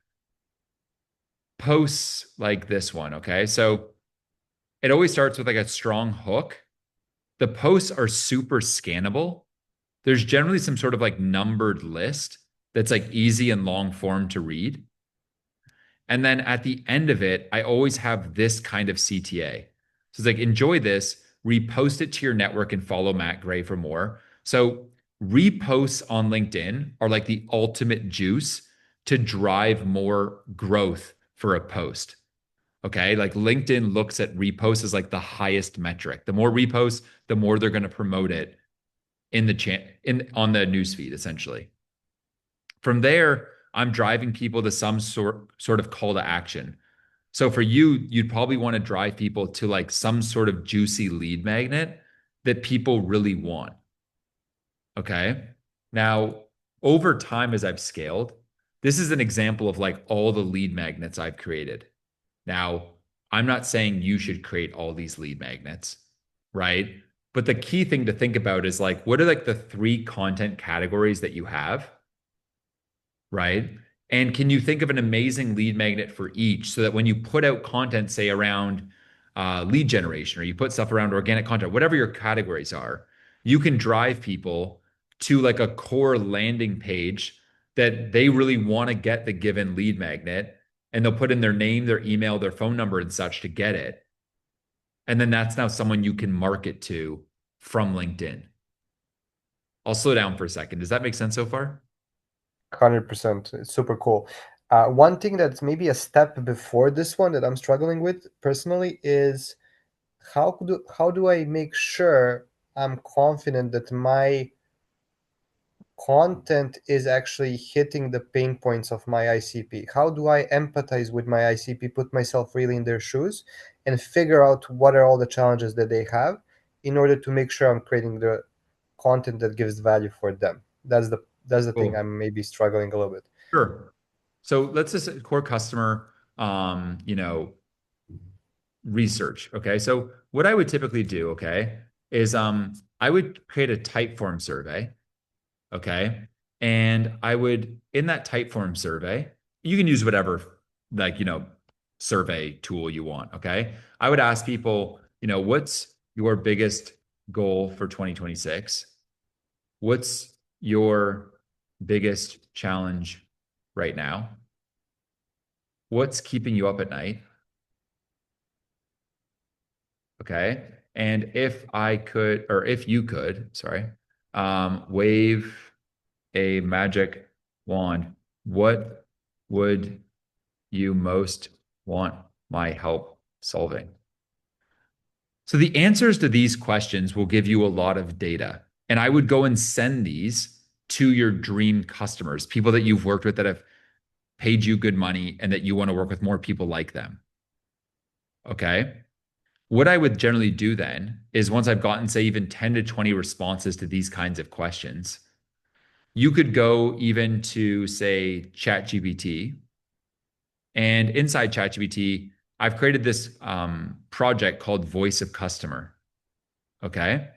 posts like this one. Okay, so it always starts with like a strong hook. The posts are super scannable. There's generally some sort of like numbered list that's like easy and long form to read. And then at the end of it, I always have this kind of CTA. So it's like, enjoy this, repost it to your network, and follow Matt Gray for more. So reposts on LinkedIn are like the ultimate juice to drive more growth for a post. Okay. Like LinkedIn looks at reposts as like the highest metric. The more reposts, the more they're going to promote it in the on the newsfeed, essentially. From there, I'm driving people to some sort of call to action. So for you, you'd probably want to drive people to like some sort of juicy lead magnet that people really want. Okay. Now, over time, as I've scaled, this is an example of like all the lead magnets I've created. Now, I'm not saying you should create all these lead magnets, right? But the key thing to think about is like, what are like the three content categories that you have, right? And can you think of an amazing lead magnet for each so that when you put out content, say around lead generation, or you put stuff around organic content, whatever your categories are, you can drive people to like a core landing page that they really want to get the given lead magnet, and they'll put in their name, their email, their phone number, and such to get it. And then that's now someone you can market to from LinkedIn. I'll slow down for a second. Does that make sense so far? 100%. It's super cool. One thing that's maybe a step before this one that I'm struggling with personally is how do I make sure I'm confident that my content is actually hitting the pain points of my ICP? How do I empathize with my ICP, put myself really in their shoes, and figure out what are all the challenges that they have in order to make sure I'm creating the content that gives value for them? That's the thing Cool. I'm maybe struggling a little bit. Sure. So let's just core customer, research. Okay. So what I would typically do, okay, is I would create a type form survey. Okay. And I would, in that type form survey, you can use whatever, like, survey tool you want. Okay. I would ask people, what's your biggest goal for 2026? What's your biggest challenge right now? What's keeping you up at night? Okay. And if I could, or if you could, sorry, Wave a magic wand. What would you most want my help solving? So the answers to these questions will give you a lot of data. And I would go and send these to your dream customers, people that you've worked with that have paid you good money and that you want to work with more people like them. Okay. What I would generally do then is once I've gotten, say, even 10 to 20 responses to these kinds of questions, you could go even to, say, ChatGPT. And inside ChatGPT, I've created this project called Voice of Customer. Okay.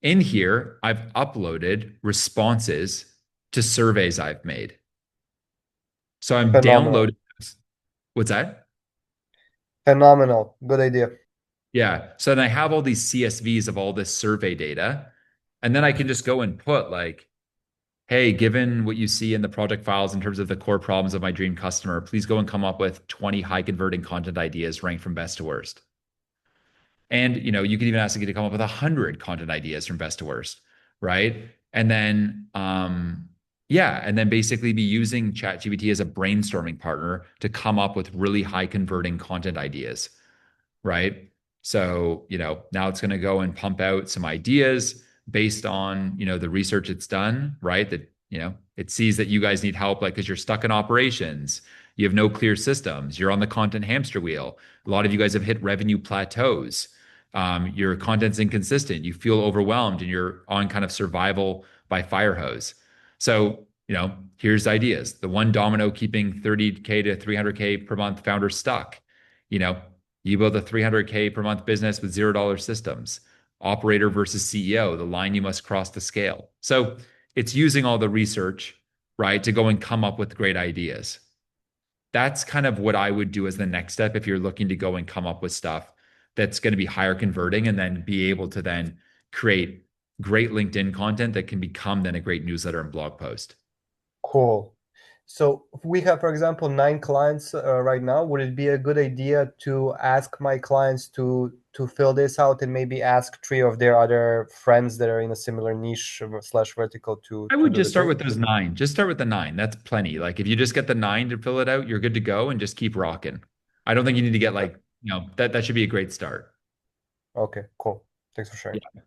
In here, I've uploaded responses to surveys I've made. So I'm Phenomenal. downloading. What's that? Phenomenal. Good idea. Yeah. So then I have all these CSVs of all this survey data. And then I can just go and put like, hey, given what you see in the project files in terms of the core problems of my dream customer, please go and come up with 20 high converting content ideas ranked from best to worst. And you could even ask it to come up with 100 content ideas from best to worst, right? And then yeah, and then basically be using ChatGPT as a brainstorming partner to come up with really high converting content ideas, right? So, now it's going to go and pump out some ideas based on, the research it's done, right? That, it sees that you guys need help, like, because you're stuck in operations, you have no clear systems, you're on the content hamster wheel. A lot of you guys have hit revenue plateaus. Your content's inconsistent, you feel overwhelmed, and you're on kind of survival by fire hose. So, here's ideas. The one domino keeping 30K to 300K per month founder stuck. You know, you build a 300K per month business with $0 systems. Operator versus CEO, the line you must cross to scale. So it's using all the research, right, to go and come up with great ideas. That's kind of what I would do as the next step if you're looking to go and come up with stuff that's going to be higher converting and then be able to then create great LinkedIn content that can become then a great newsletter and blog post. Cool. So we have, for example, 9 clients right now. Would it be a good idea to ask my clients to fill this out and maybe ask 3 of their other friends that are in a similar niche slash vertical I to would do the just start same? with those nine. Just start with the nine. That's plenty. Like if you just get the nine to fill it out, you're good to go and just keep rocking. I don't think you need to get like, that should be a great start. Okay, cool. Thanks for sharing. Yeah.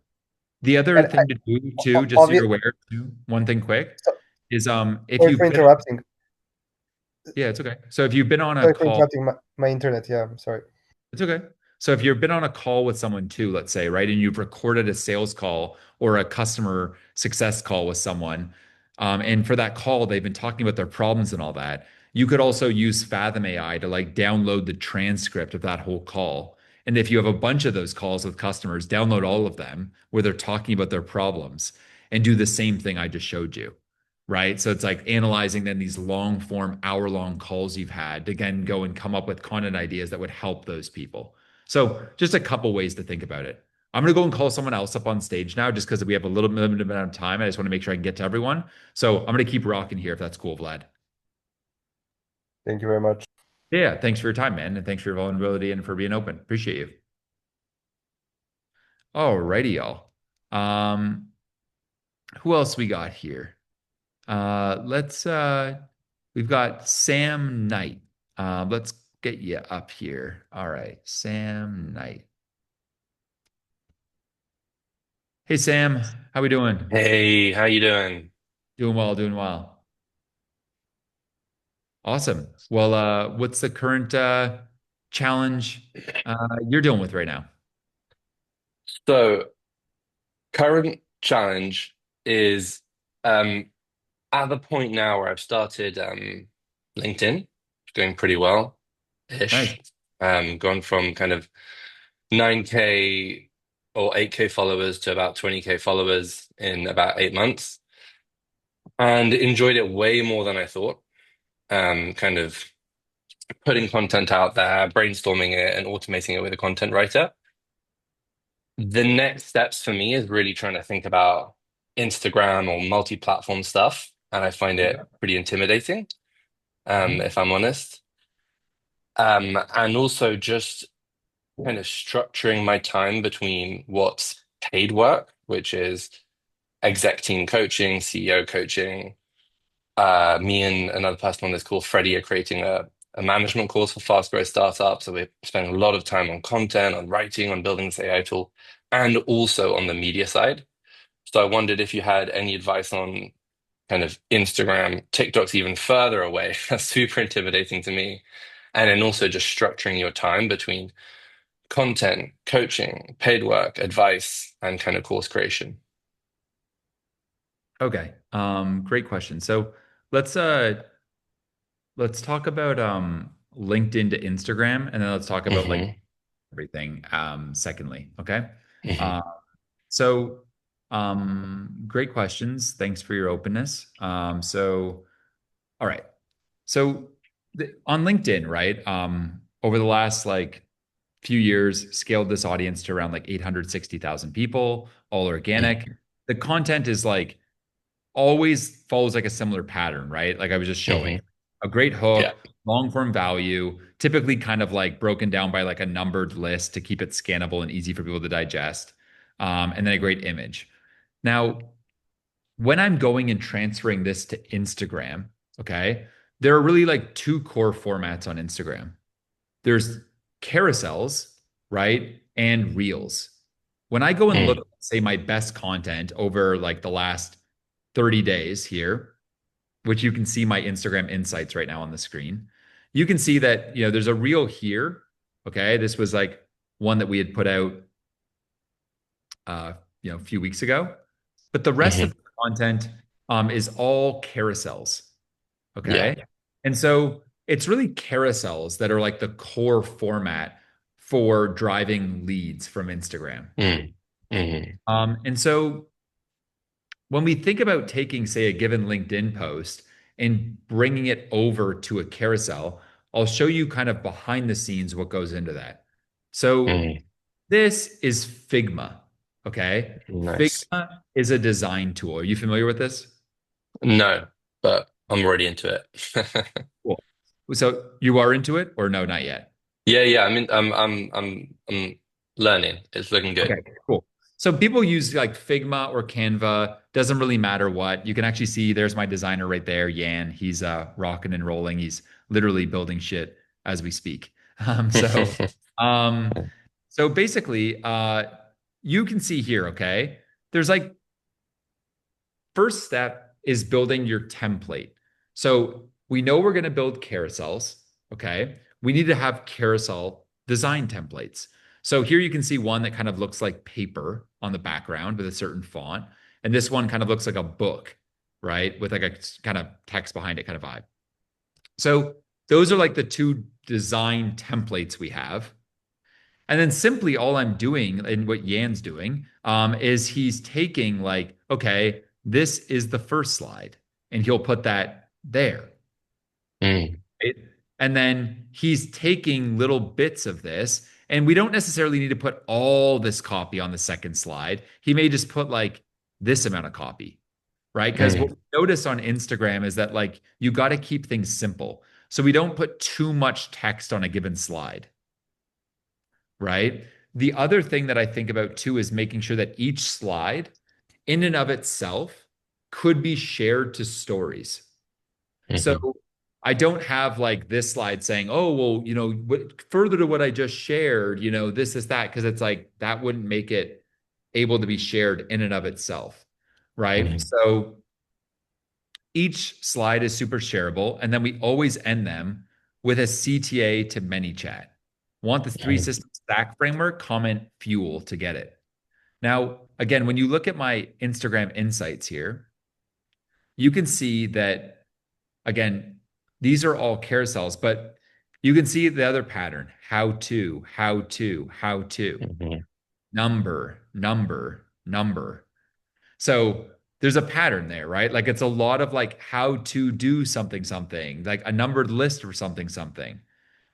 The other And thing to do too, just so obvious, you're aware too, one thing quick so, is if sorry for you've been interrupting. yeah, it's okay. So if you've been on a Sorry for call, interrupting my internet. Yeah, I'm sorry. it's okay. So if you've been on a call with someone too, let's say, right, and you've recorded a sales call or a customer success call with someone, and for that call, they've been talking about their problems and all that, you could also use Fathom AI to like download the transcript of that whole call. And if you have a bunch of those calls with customers, download all of them where they're talking about their problems and do the same thing I just showed you. Right. So it's like analyzing then these long form, hour-long calls you've had to again go and come up with content ideas that would help those people. So just a couple ways to think about it. I'm going to go and call someone else up on stage now just because we have a little limited amount of time. I just want to make sure I can get to everyone. So I'm going to keep rocking here if that's cool, Vlad. Thank you very much. Yeah. Thanks for your time, man. And thanks for your vulnerability and for being open. Appreciate you. All righty, y'all. Um, who else we got here? Let's we've got Sam Knight. Let's get you up here. All right, Sam Knight. Hey Sam, how we doing? Hey, how you doing? Doing well, doing well. Awesome. Well, what's the current challenge you're dealing with right now? So, current challenge is um at the point now where I've started LinkedIn, going pretty well Nice. ish. Gone from kind of 9K or 8K followers to about 20K followers in about 8 months, and enjoyed it way more than I thought. Kind of putting content out there, brainstorming it, and automating it with a content writer. The next steps for me is really trying to think about Instagram or multi-platform stuff, and I find Okay. it pretty intimidating, Mhm. if I'm honest. And also just kind of structuring my time between what's paid work, which is exec team coaching, CEO coaching. Me and another person on this call, Freddie, are creating a management course for fast growth startups. So we're spending a lot of time on content, on writing, on building this AI tool, and also on the media side. So I wondered if you had any advice on kind of Instagram, TikTok's even further away. That's super intimidating to me. And then also just structuring your time between content, coaching, paid work, advice, and kind of course creation. Okay. Great question. So let's uh let's talk about LinkedIn to Instagram, and then let's talk about like Hmm. everything secondly. Okay. Hmm. Uh, so great questions. Thanks for your openness. All right. So on LinkedIn, right? Over the last like few years, scaled this audience to around like 860,000 people, all organic. The content is like always follows like a similar pattern, right? Like I was just showing Hmm. a great Yeah. hook, long form value, typically kind of like broken down by like a numbered list to keep it scannable and easy for people to digest. And then a great image. Now, when I'm going and transferring this to Instagram, okay, there are really like two core formats on Instagram. There's carousels, right? And reels. When I go and look Mm. at, say, my best content over like the last 30 days here, which you can see my Instagram insights right now on the screen, you can see that, there's a reel here. Okay. This was like one that we had put out, uh, a few weeks ago. But the rest of Hmm. the content is all carousels. Yeah. Okay. And so it's really carousels that are like the core format for driving leads from Instagram. Mm. Hmm. And so when we think about taking, say, a given LinkedIn post and bringing it over to a carousel, I'll show you kind of behind the scenes what goes into that. So Mm. this is Figma. Okay. Nice. Figma is a design tool. Are you familiar with this? No, but I'm already into it. Cool. So you are into it or no, not yet? Yeah, yeah. I mean, I'm learning. It's looking Okay, good. cool. So people use like Figma or Canva, doesn't really matter what. You can actually see there's my designer right there, Yan. He's rocking and rolling. He's literally building shit as we speak. Um, so um, so basically, you can see here, okay? There's like first step is building your template. So we know we're going to build carousels. Okay. We need to have carousel design templates. So here you can see one that kind of looks like paper on the background with a certain font. And this one kind of looks like a book, right? With like a kind of text behind it kind of vibe. So those are like the two design templates we have. And then simply all I'm doing and what Yan's doing is he's taking like, okay, this is the first slide, and he'll put that there. Mm. Right? And then he's taking little bits of this, and we don't necessarily need to put all this copy on the second slide. He may just put like this amount of copy, right? Because what Mm. we notice on Instagram is that like you got to keep things simple. So we don't put too much text on a given slide, right? The other thing that I think about too is making sure that each slide, in and of itself, could be shared to stories. So Hmm. I don't have like this slide saying, oh, well, further to what I just shared, this is that, because it's like that wouldn't make it able to be shared in and of itself, right? Hmm. So each slide is super shareable, and then we always end them with a CTA to ManyChat. Want the three Mm. system stack framework? Comment fuel to get it. Now, again, when you look at my Instagram insights here, you can see that, again, these are all carousels, but you can see the other pattern: how to, how to, how to, Hmm. number, number, number. So there's a pattern there, right? Like it's a lot of like how to do something, something, like a numbered list or something, something,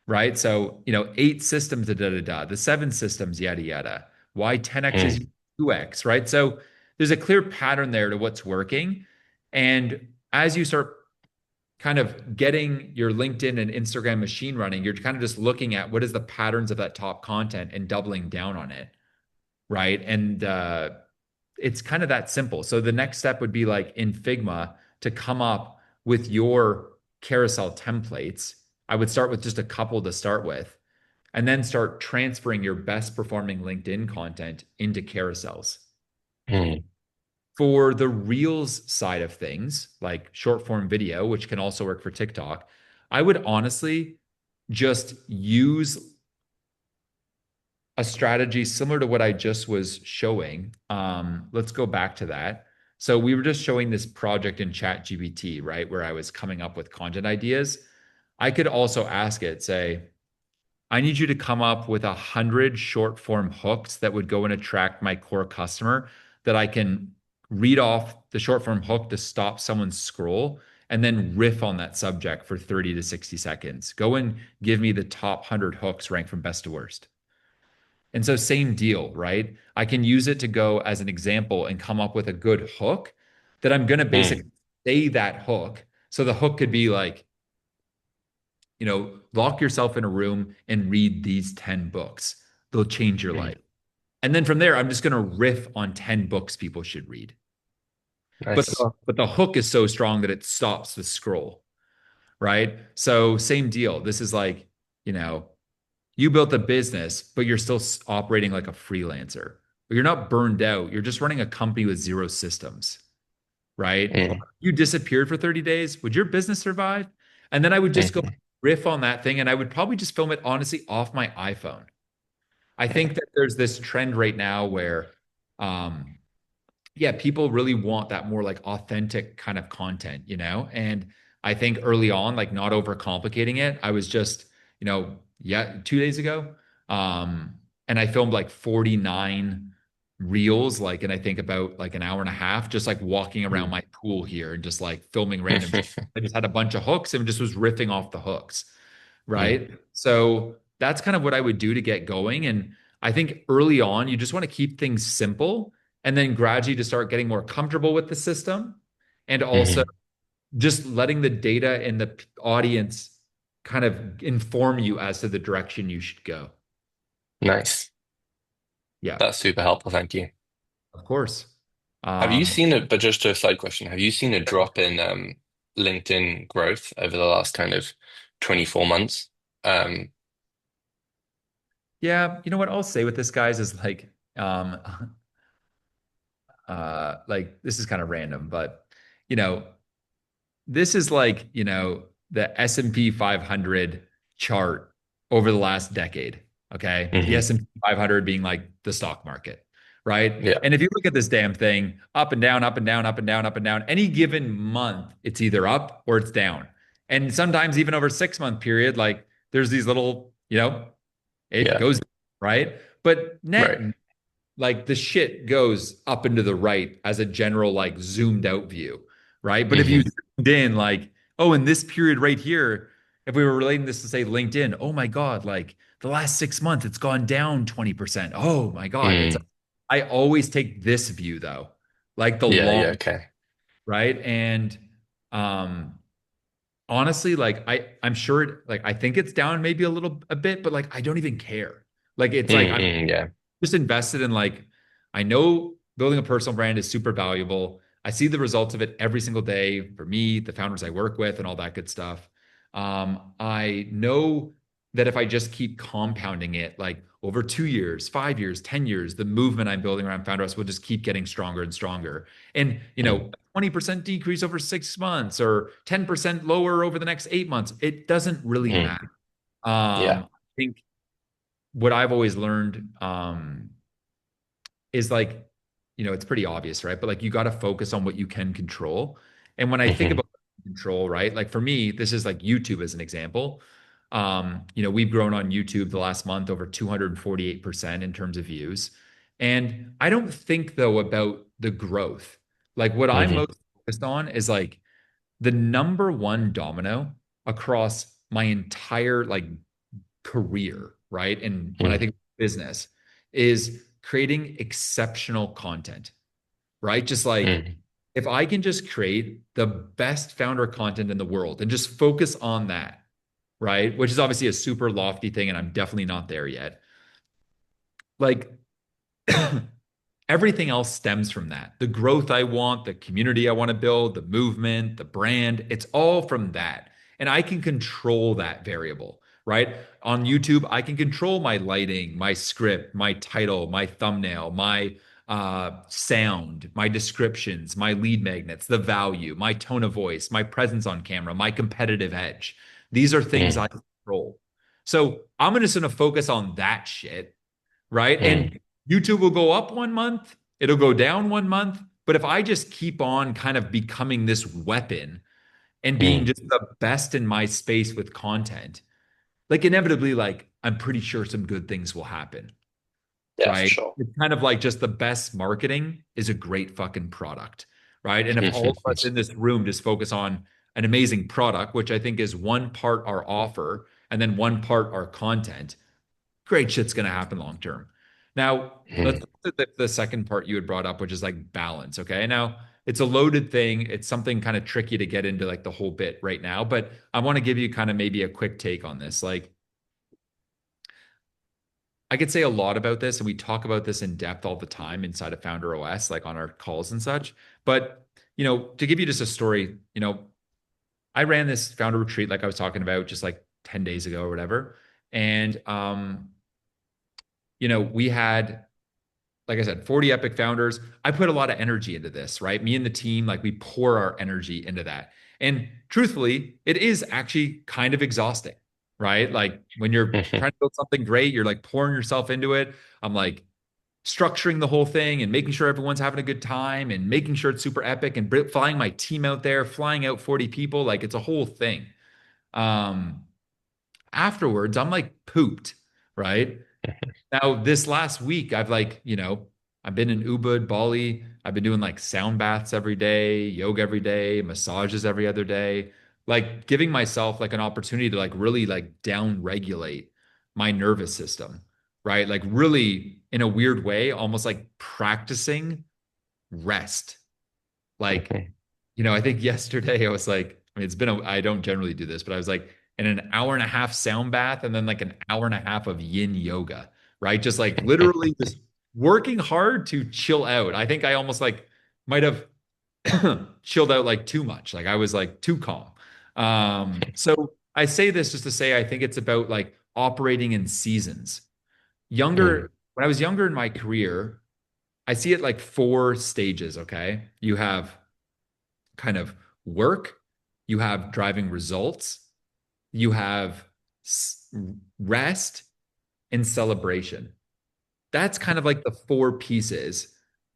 right? So, 8 systems, da da da da, the 7 systems, yada yada. Why 10x is Mm. 2x, right? So there's a clear pattern there to what's working. And as you start kind of getting your LinkedIn and Instagram machine running, you're kind of just looking at what is the patterns of that top content and doubling down on it, right? And it's kind of that simple. So the next step would be like in Figma to come up with your carousel templates. I would start with just a couple to start with, and then start transferring your best performing LinkedIn content into carousels. Mm. For the Reels side of things, like short form video, which can also work for TikTok, I would honestly just use a strategy similar to what I just was showing. Let's go back to that. So we were just showing this project in ChatGPT, right? Where I was coming up with content ideas. I could also ask it, say, I need you to come up with 100 short form hooks that would go and attract my core customer that I can read off the short form hook to stop someone's scroll and then riff on that subject for 30 to 60 seconds. Go and give me the top 100 hooks ranked from best to worst. And so, same deal, right? I can use it to go as an example and come up with a good hook that I'm going to basically Mm. say that hook. So, the hook could be like, lock yourself in a room and read these 10 books. They'll change your Mm. life. And then from there, I'm just going to riff on 10 books people should read. But Nice. the hook is so strong that it stops the scroll, right? So same deal. This is like, you know, you built a business, but you're still operating like a freelancer. You're not burned out. You're just running a company with zero systems, right? Mm. You disappeared for 30 days. Would your business survive? And then I would just go Mhm. riff on that thing and I would probably just film it honestly off my iPhone. I think that there's this trend right now where, um, yeah, people really want that more like authentic kind of content, And I think early on, like not overcomplicating it, I was just, yeah, 2 days ago, and I filmed like 49 reels, like, and I think about like an hour and a half, just like walking around Mm. my pool here and just like filming random shit. I just had a bunch of hooks and just was riffing off the hooks, Mm. right? So that's kind of what I would do to get going. And I think early on, you just want to keep things simple and then gradually to start getting more comfortable with the system and also Mhm. just letting the data and the audience kind of inform you as to the direction you should go. Nice. Yeah, That's super helpful. Thank you. of course. Have you Um, seen it, but just a side question, have you seen a drop in LinkedIn growth over the last kind of 24 months? Um, yeah, you know what I'll say with this, guys, is um, like this is kind of random, but you know, this is like, the S&P 500 chart over the last decade, okay? The mhm. S&P 500 being like the stock market, right? Yeah, And if you look at this damn thing, up and down, up and down, up and down, up and down, any given month, it's either up or it's down. And sometimes even over 6 month period, like there's these little, it yeah, goes, right? But right. like the shit goes up and to the right as a general like zoomed out view, right? But if you Hmm. zoomed in like, oh, in this period right here, if we were relating this to say LinkedIn, oh my God, like the last 6 months, it's gone down 20%. Oh my God. Mm. I always take this view though, like the Yeah, yeah, long, okay. right? And um honestly, like I'm sure like I think it's down maybe a bit, but like I don't even care. Like it's like I'm Yeah. just invested in like I know building a personal brand is super valuable. I see the results of it every single day for me, the founders I work with, and all that good stuff. I know that if I just keep compounding it, like over 2 years, 5 years, 10 years, the movement I'm building around Founders will just keep getting stronger and stronger. And, Mm. 20% decrease over 6 months or 10% lower over the next 8 months, it doesn't really Mm. matter. Yeah. I think what I've always learned, is like, it's pretty obvious, right? But like you got to focus on what you can control. And when I think Hmm. about control, right? Like for me, this is like YouTube as an example. We've grown on YouTube the last month over 248% in terms of views. And I don't think though about the growth. Like what I'm Hmm. most focused on is like the number one domino across my entire like career, right? And when I Mm. think business is creating exceptional content, right? Just like Mm. if I can just create the best founder content in the world and just focus on that, right? Which is obviously a super lofty thing, and I'm definitely not there yet. Like Everything else stems from that. The growth I want, the community I want to build, the movement, the brand, it's all from that. And I can control that variable, right? On YouTube, I can control my lighting, my script, my title, my thumbnail, my sound, my descriptions, my lead magnets, the value, my tone of voice, my presence on camera, my competitive edge. These are things I Mm, control. So I'm just going to focus on that shit, right? mm, And YouTube will go up 1 month, it'll go down 1 month. But if I just keep on kind of becoming this weapon and being mm. just the best in my space with content, like inevitably, like I'm pretty sure some good things will happen, Yeah, for right? sure. It's kind of like just the best marketing is a great fucking product, right? And if all of us in this room just focus on an amazing product, which I think is one part our offer and then one part our content, great shit's going to happen long term. Now, let's Mm, look at the second part you had brought up, which is like balance. Okay. Now, it's a loaded thing. It's something kind of tricky to get into like the whole bit right now, but I want to give you kind of maybe a quick take on this. Like, I could say a lot about this, and we talk about this in depth all the time inside of Founder OS, like on our calls and such. But, to give you just a story, I ran this founder retreat, like I was talking about just like 10 days ago or whatever. And, we had, like I said, 40 epic founders. I put a lot of energy into this, right? Me and the team, like we pour our energy into that. And truthfully, it is actually kind of exhausting, right? Like when you're mhm, trying to build something great, you're like pouring yourself into it. I'm like structuring the whole thing and making sure everyone's having a good time and making sure it's super epic and flying my team out there, flying out 40 people. Like it's a whole thing. Um, Afterwards, I'm like pooped, right? Now, this last week, I've like, I've been in Ubud, Bali. I've been doing like sound baths every day, yoga every day, massages every other day, like giving myself like an opportunity to like really like down regulate my nervous system, right? Like really in a weird way, almost like practicing rest. Like, mhm, I think yesterday I was like, I mean, I don't generally do this, but I was like in an hour and a half sound bath and then like an hour and a half of yin yoga, right? Just like literally just working hard to chill out. I think I almost like might have chilled out like too much. Like I was like too calm. So I say this just to say I think it's about like operating in seasons. mm, When I was younger in my career, I see it like four stages, okay? You have kind of work, you have driving results, you have rest, and celebration. That's kind of like the four pieces,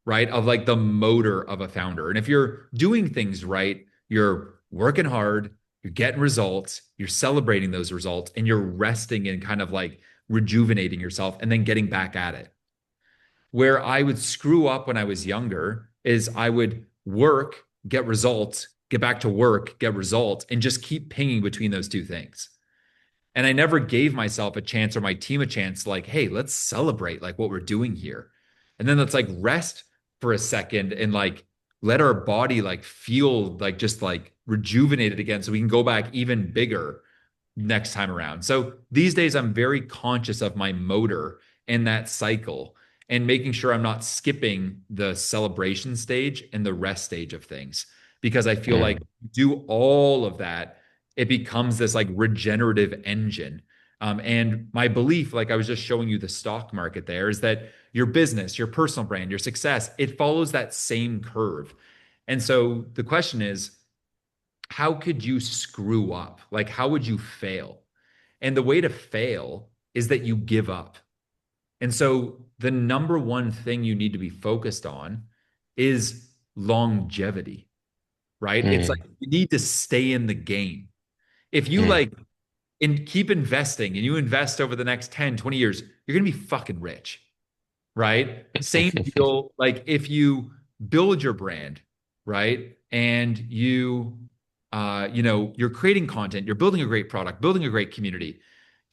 right, of like the motor of a founder. And if you're doing things right, you're working hard, you're getting results, you're celebrating those results, and you're resting and kind of like rejuvenating yourself and then getting back at it. Where I would screw up when I was younger is I would work, get results, get back to work, get results, and just keep pinging between those two things. And I never gave myself a chance or my team a chance, like, hey, let's celebrate like what we're doing here. And then let's like rest for a second and like let our body like feel like just like rejuvenated again so we can go back even bigger next time around. So these days, I'm very conscious of my motor in that cycle and making sure I'm not skipping the celebration stage and the rest stage of things because I feel like mm, do all of that, it becomes this like regenerative engine. And my belief, like I was just showing you the stock market there, is that your business, your personal brand, your success, it follows that same curve. And so the question is, how could you screw up? Like, how would you fail? And the way to fail is that you give up. And so, the number one thing you need to be focused on is longevity, right? It's like mm, you need to stay in the game. If you mm. like keep investing and you invest over the next 10, 20 years, you're going to be fucking rich, right? Same deal. Like if you build your brand, right? And you're creating content, you're building a great product, building a great community.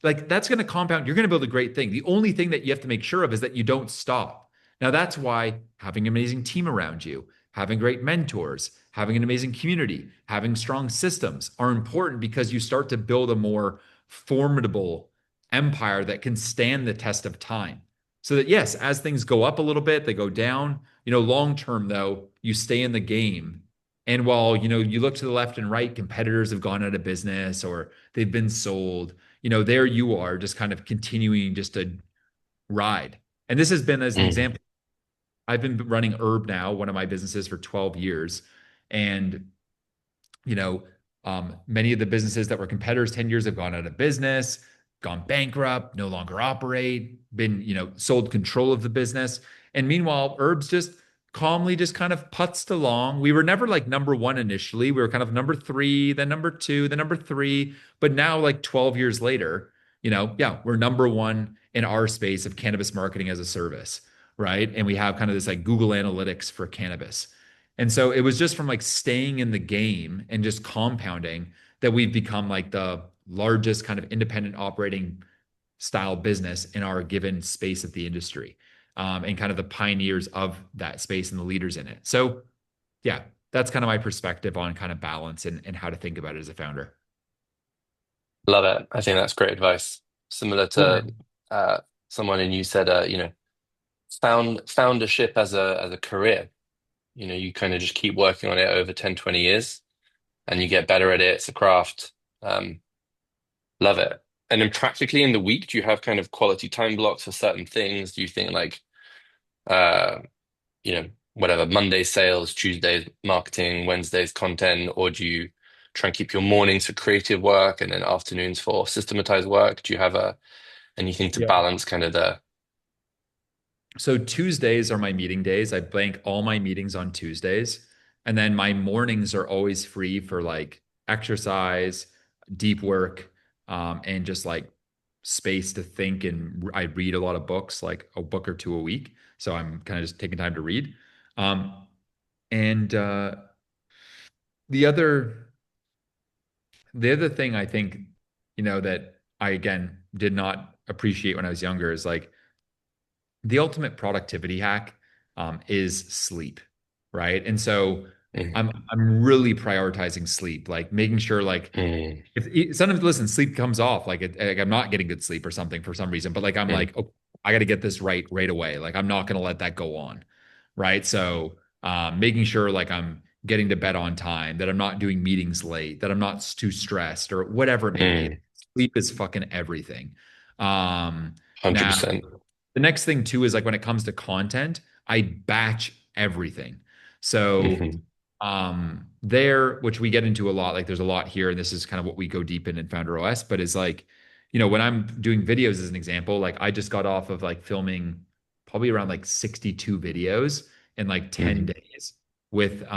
Like that's going to compound. You're going to build a great thing. The only thing that you have to make sure of is that you don't stop. Now, that's why having an amazing team around you, having great mentors, having an amazing community, having strong systems are important because you start to build a more formidable empire that can stand the test of time. So that yes, as things go up a little bit, they go down. Long term though, you stay in the game. And while, you look to the left and right, competitors have gone out of business or they've been sold, there you are just kind of continuing just to ride. And this has been as an Mm. example. I've been running Herb now, one of my businesses for 12 years. And you know, many of the businesses that were competitors 10 years have gone out of business, gone bankrupt, no longer operate, been, sold control of the business. And meanwhile, Herbs just calmly just kind of putzed along. We were never like number one initially. We were kind of number three, then number two, then number three. But now, like 12 years later, yeah, we're number one in our space of cannabis marketing as a service, right? And we have kind of this like Google Analytics for cannabis. And so it was just from like staying in the game and just compounding that we've become like the largest kind of independent operating style business in our given space of the industry, and kind of the pioneers of that space and the leaders in it. So, yeah, that's kind of my perspective on kind of balance and how to think about it as a founder. Love it. I think that's great advice. Similar Cool, to man. uh, someone, and you said, foundership as a career. You kind of just keep working on it over 10, 20 years and you get better at it. It's a craft. Um, Love it. And then practically in the week, do you have kind of quality time blocks for certain things? Do you think like uh, whatever, Monday sales, Tuesdays marketing, Wednesdays content, or do you try and keep your mornings for creative work and then afternoons for systematized work? Do you have anything to Yeah. balance kind of the So Tuesdays are my meeting days. I blank all my meetings on Tuesdays. And then my mornings are always free for like exercise, deep work, and just like space to think. And I read a lot of books, like a book or two a week. So I'm kind of just taking time to read. And the other the other thing I think, that I again did not appreciate when I was younger is like the ultimate productivity hack, is sleep, right? And so Mm, I'm really prioritizing sleep, like making sure like mm, if sometimes listen, sleep comes off like I'm not getting good sleep or something for some reason, but like I'm mm, like, oh, I got to get this right away. Like I'm not going to let that go on, right? So making sure like I'm getting to bed on time, that I'm not doing meetings late, that I'm not too stressed or whatever it may be. mm, Sleep is fucking everything. Now 100%. the next thing too is like when it comes to content, I batch everything. So Hmm. there, which we get into a lot, like there's a lot here, and this is kind of what we go deep in Founder OS, but is like, when I'm doing videos as an example, like I just got off of like filming probably around like 62 videos in like 10 Hmm. days with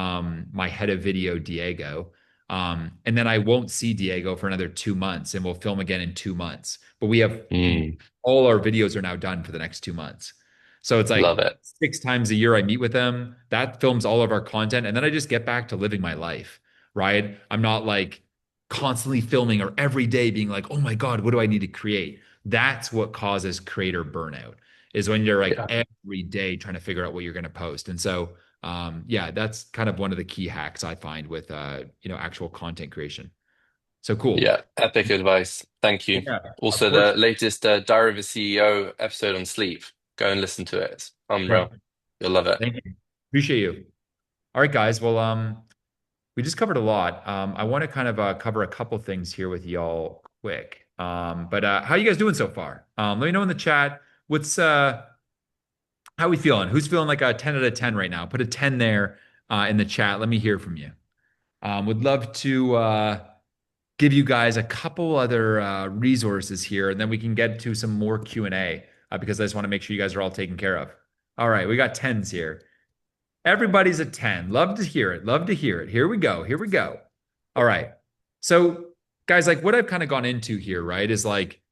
my head of video, Diego. And then I won't see Diego for another 2 months, and we'll film again in 2 months. But we have Mm, all our videos are now done for the next 2 months. So it's love like it. 6 times a year I meet with them. That films all of our content. And then I just get back to living my life, right? I'm not like constantly filming or every day being like, oh my God, what do I need to create? That's what causes creator burnout, is when you're like Yeah. every day trying to figure out what you're going to post. And so, yeah, that's kind of one of the key hacks I find with, actual content creation. So cool. Yeah. Epic advice. Thank you. Yeah, of Also, course. the latest Diary of a CEO episode on sleep. Go and listen to it. It's Okay. unreal. You'll love it. Thank you. Appreciate you. All right, guys. Well, we just covered a lot. I want to kind of cover a couple things here with y'all quick. But how you guys doing so far? Let me know in the chat. What's how we feeling? Who's feeling like a 10 out of 10 right now? Put a 10 there in the chat. Let me hear from you. Would love to give you guys a couple other resources here, and then we can get to some more Q&A, because I just want to make sure you guys are all taken care of. All right, we got tens here. Everybody's a 10. Love to hear it. Love to hear it. Here we go. Here we go. All right. So, guys, like what I've kind of gone into here, right, is like,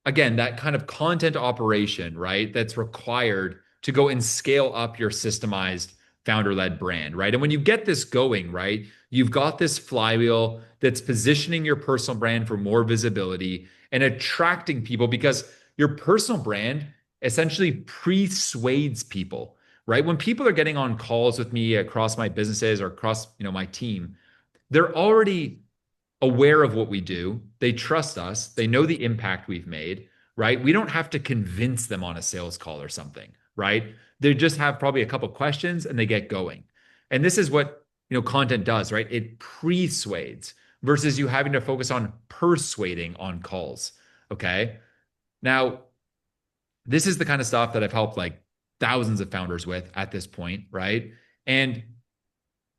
again, that kind of content operation, right, that's required to go and scale up your systemized founder led brand, right? And when you get this going, right, you've got this flywheel that's positioning your personal brand for more visibility and attracting people because your personal brand essentially persuades people, right? When people are getting on calls with me across my businesses or across, my team, they're already aware of what we do. They trust us. They know the impact we've made, right? We don't have to convince them on a sales call or something, right? They just have probably a couple questions and they get going. And this is what, content does, right? It persuades versus you having to focus on persuading on calls. Okay. Now, this is the kind of stuff that I've helped like thousands of founders with at this point, right? And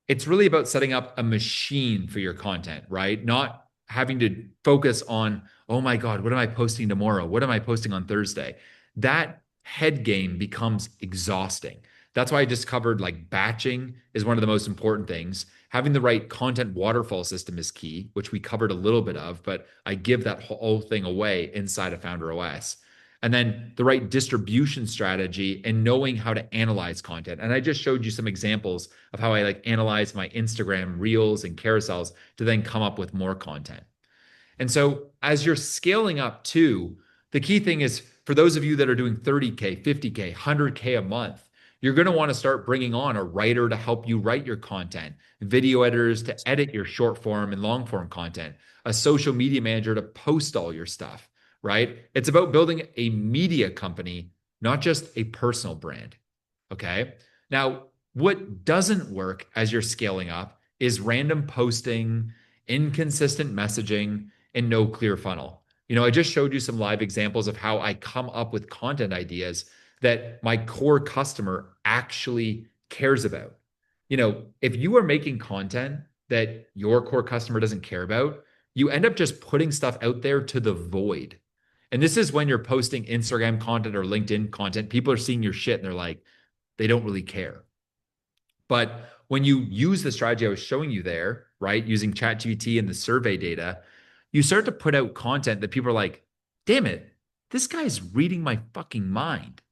it's really about setting up a machine for your content, right? Not having to focus on, oh my God, what am I posting tomorrow? What am I posting on Thursday? That head game becomes exhausting. That's why I just covered like batching is one of the most important things. Having the right content waterfall system is key, which we covered a little bit of, but I give that whole thing away inside of Founder OS. And then the right distribution strategy and knowing how to analyze content. And I just showed you some examples of how I like analyze my Instagram reels and carousels to then come up with more content. And so as you're scaling up too, the key thing is for those of you that are doing 30K, 50K, 100K a month, you're going to want to start bringing on a writer to help you write your content, video editors to edit your short form and long form content, a social media manager to post all your stuff, right? It's about building a media company, not just a personal brand. Okay. Now, what doesn't work as you're scaling up is random posting, inconsistent messaging, and no clear funnel. I just showed you some live examples of how I come up with content ideas that my core customer actually cares about. If you are making content that your core customer doesn't care about, you end up just putting stuff out there to the void. And this is when you're posting Instagram content or LinkedIn content, people are seeing your shit and they're like, they don't really care. But when you use the strategy I was showing you there, right, using ChatGPT and the survey data, you start to put out content that people are like, damn it, this guy's reading my fucking mind,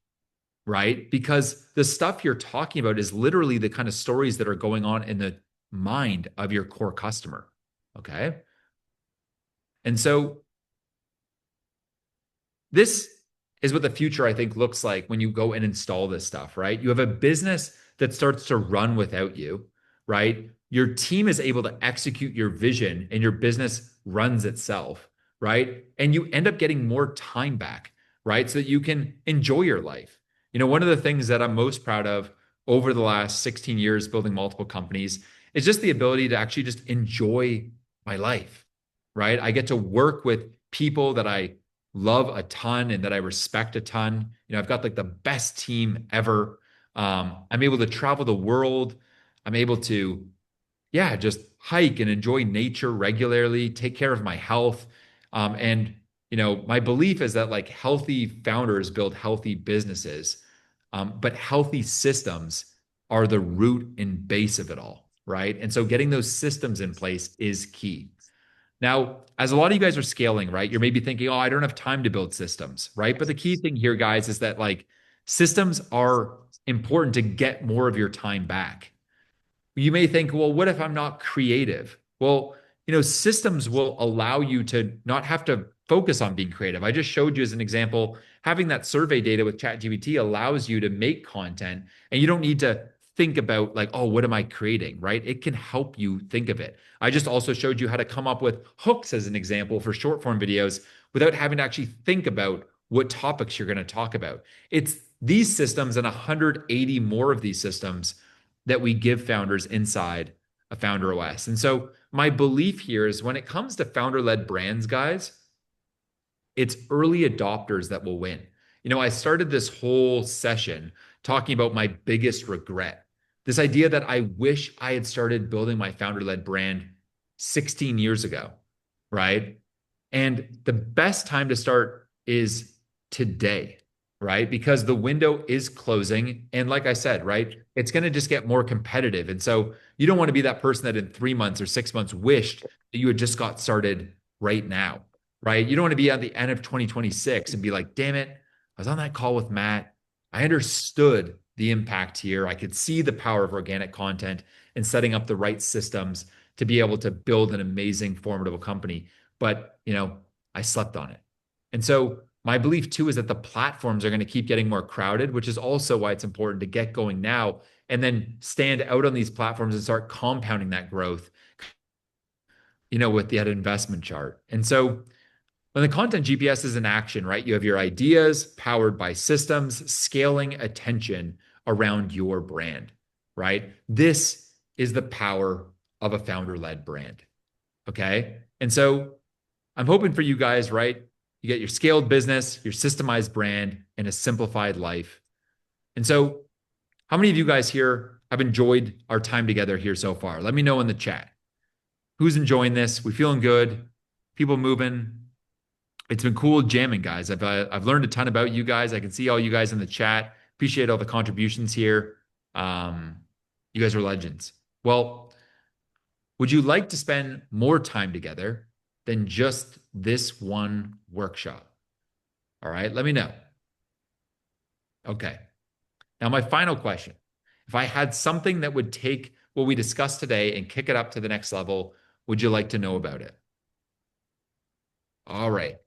right? Because the stuff you're talking about is literally the kind of stories that are going on in the mind of your core customer. Okay. And so this is what the future, I think, looks like when you go and install this stuff, right? You have a business that starts to run without you, right? Your team is able to execute your vision and your business runs itself, right? And you end up getting more time back, right? So that you can enjoy your life. One of the things that I'm most proud of over the last 16 years building multiple companies is just the ability to actually just enjoy my life, right? I get to work with people that I love a ton and that I respect a ton. I've got like the best team ever. I'm able to travel the world. I'm able to, yeah, just hike and enjoy nature regularly, take care of my health. And, my belief is that like healthy founders build healthy businesses, but healthy systems are the root and base of it all, right? And so getting those systems in place is key. Now, as a lot of you guys are scaling, right, you're maybe thinking, oh, I don't have time to build systems, right? But the key thing here, guys, is that like systems are important to get more of your time back. You may think, well, what if I'm not creative? Well, systems will allow you to not have to focus on being creative. I just showed you as an example, having that survey data with ChatGPT allows you to make content and you don't need to think about like, oh, what am I creating, right? It can help you think of it. I just also showed you how to come up with hooks as an example for short form videos without having to actually think about what topics you're going to talk about. It's these systems and 180 more of these systems that we give founders inside a Founder OS. And so my belief here is when it comes to founder-led brands, guys, it's early adopters that will win. I started this whole session talking about my biggest regret. This idea that I wish I had started building my founder-led brand 16 years ago, right? And the best time to start is today, right? Because the window is closing. And like I said, right, it's going to just get more competitive. And so you don't want to be that person that in 3 months or 6 months wished that you had just got started right now, right? You don't want to be at the end of 2026 and be like, damn it, I was on that call with Matt. I understood the impact here. I could see the power of organic content and setting up the right systems to be able to build an amazing, formidable company. But, I slept on it. And so my belief too is that the platforms are going to keep getting more crowded, which is also why it's important to get going now and then stand out on these platforms and start compounding that growth, with that investment chart. And so When the content GPS is in action, right, you have your ideas powered by systems, scaling attention around your brand, right? This is the power of a founder-led brand. Okay. And so I'm hoping for you guys, right? You get your scaled business, your systemized brand, and a simplified life. And so, how many of you guys here have enjoyed our time together here so far? Let me know in the chat. Who's enjoying this? We feeling good? People moving? It's been cool jamming, guys. I've learned a ton about you guys. I can see all you guys in the chat. Appreciate all the contributions here. You guys are legends. Well, would you like to spend more time together than just this one workshop? All right, let me know. Okay. Now, my final question. If I had something that would take what we discussed today and kick it up to the next level, would you like to know about it? All right.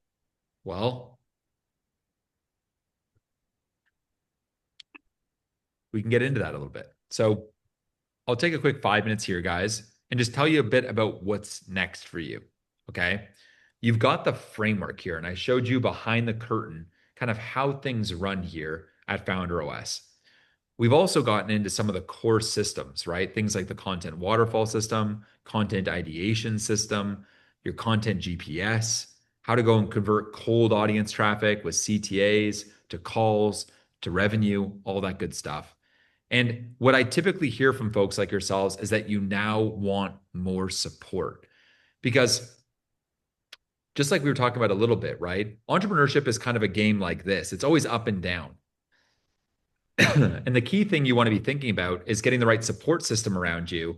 Well, we can get into that a little bit. So I'll take a quick 5 minutes here, guys, and just tell you a bit about what's next for you. Okay. You've got the framework here, and I showed you behind the curtain kind of how things run here at Founder OS. We've also gotten into some of the core systems, right? Things like the content waterfall system, content ideation system, your content GPS, how to go and convert cold audience traffic with CTAs to calls to revenue, all that good stuff. And what I typically hear from folks like yourselves is that you now want more support because just like we were talking about a little bit, right? Entrepreneurship is kind of a game like this. It's always up and down. And the key thing you want to be thinking about is getting the right support system around you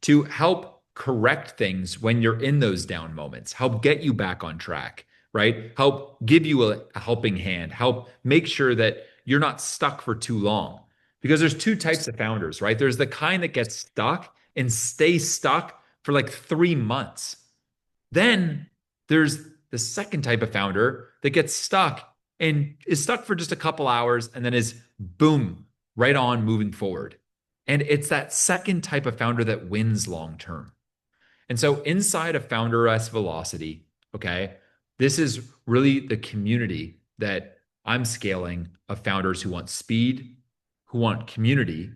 to help correct things when you're in those down moments, help get you back on track, right? Help give you a helping hand, help make sure that you're not stuck for too long. Because there's two types of founders, right? There's the kind that gets stuck and stay stuck for like 3 months. Then there's the second type of founder that gets stuck and is stuck for just a couple hours and then is boom, right on moving forward. And it's that second type of founder that wins long term. And so inside of Founder OS Velocity, okay, this is really the community that I'm scaling of founders who want speed, who want community,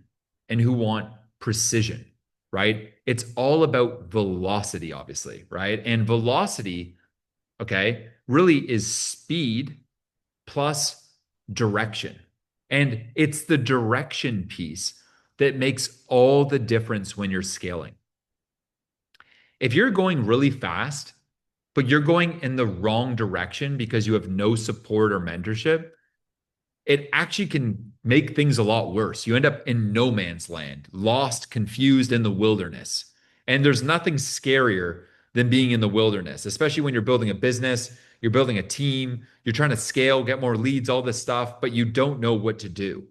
and who want precision, right? It's all about velocity, obviously, right? And velocity, okay, really is speed plus direction. And it's the direction piece that makes all the difference when you're scaling. If you're going really fast, but you're going in the wrong direction because you have no support or mentorship, it actually can make things a lot worse. You end up in no man's land, lost, confused in the wilderness. And there's nothing scarier than being in the wilderness, especially when you're building a business, you're building a team, you're trying to scale, get more leads, all this stuff, but you don't know what to do.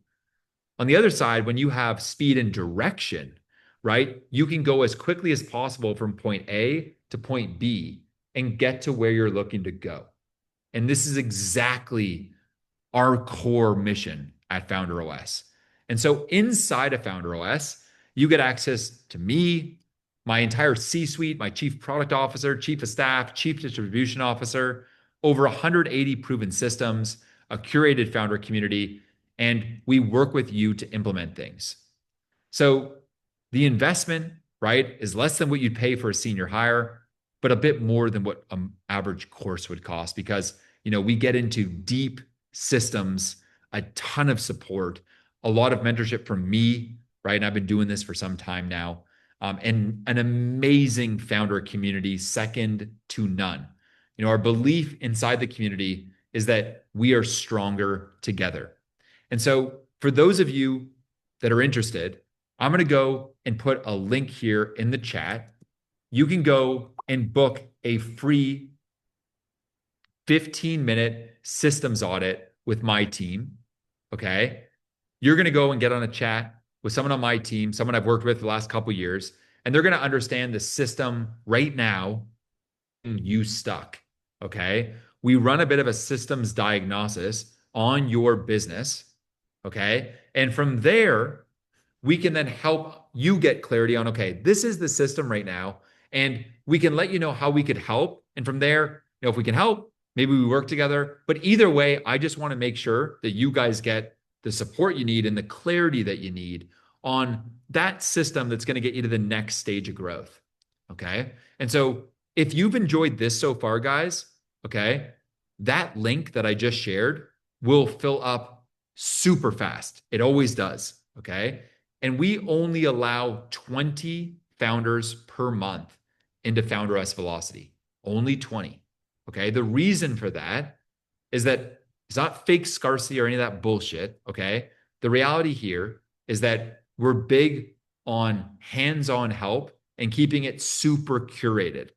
On the other side, when you have speed and direction, right, you can go as quickly as possible from point A to point B and get to where you're looking to go. And this is exactly our core mission at Founder OS. And so inside of Founder OS, you get access to me, my entire C-suite, my chief product officer, chief of staff, chief distribution officer, over 180 proven systems, a curated founder community, and we work with you to implement things. So the investment, right, is less than what you'd pay for a senior hire, but a bit more than what an average course would cost because, we get into deep systems, a ton of support, a lot of mentorship from me, right? And I've been doing this for some time now, and an amazing founder community, second to none. Our belief inside the community is that we are stronger together. And so for those of you that are interested, I'm going to go and put a link here in the chat. You can go and book a free 15-minute systems audit with my team. Okay. You're going to go and get on a chat with someone on my team, someone I've worked with the last couple of years, and they're going to understand the system right now you stuck. Okay. We run a bit of a systems diagnosis on your business. Okay. And from there, we can then help you get clarity on, okay, this is the system right now. And we can let you know how we could help. And from there, if we can help, Maybe we work together. But either way, I just want to make sure that you guys get the support you need and the clarity that you need on that system that's going to get you to the next stage of growth. Okay. And so if you've enjoyed this so far, guys, okay, that link that I just shared will fill up super fast. It always does. Okay. And we only allow 20 founders per month into FounderOS Velocity, only 20. Okay. The reason for that is that it's not fake scarcity or any of that bullshit. Okay. The reality here is that we're big on hands-on help and keeping it super curated.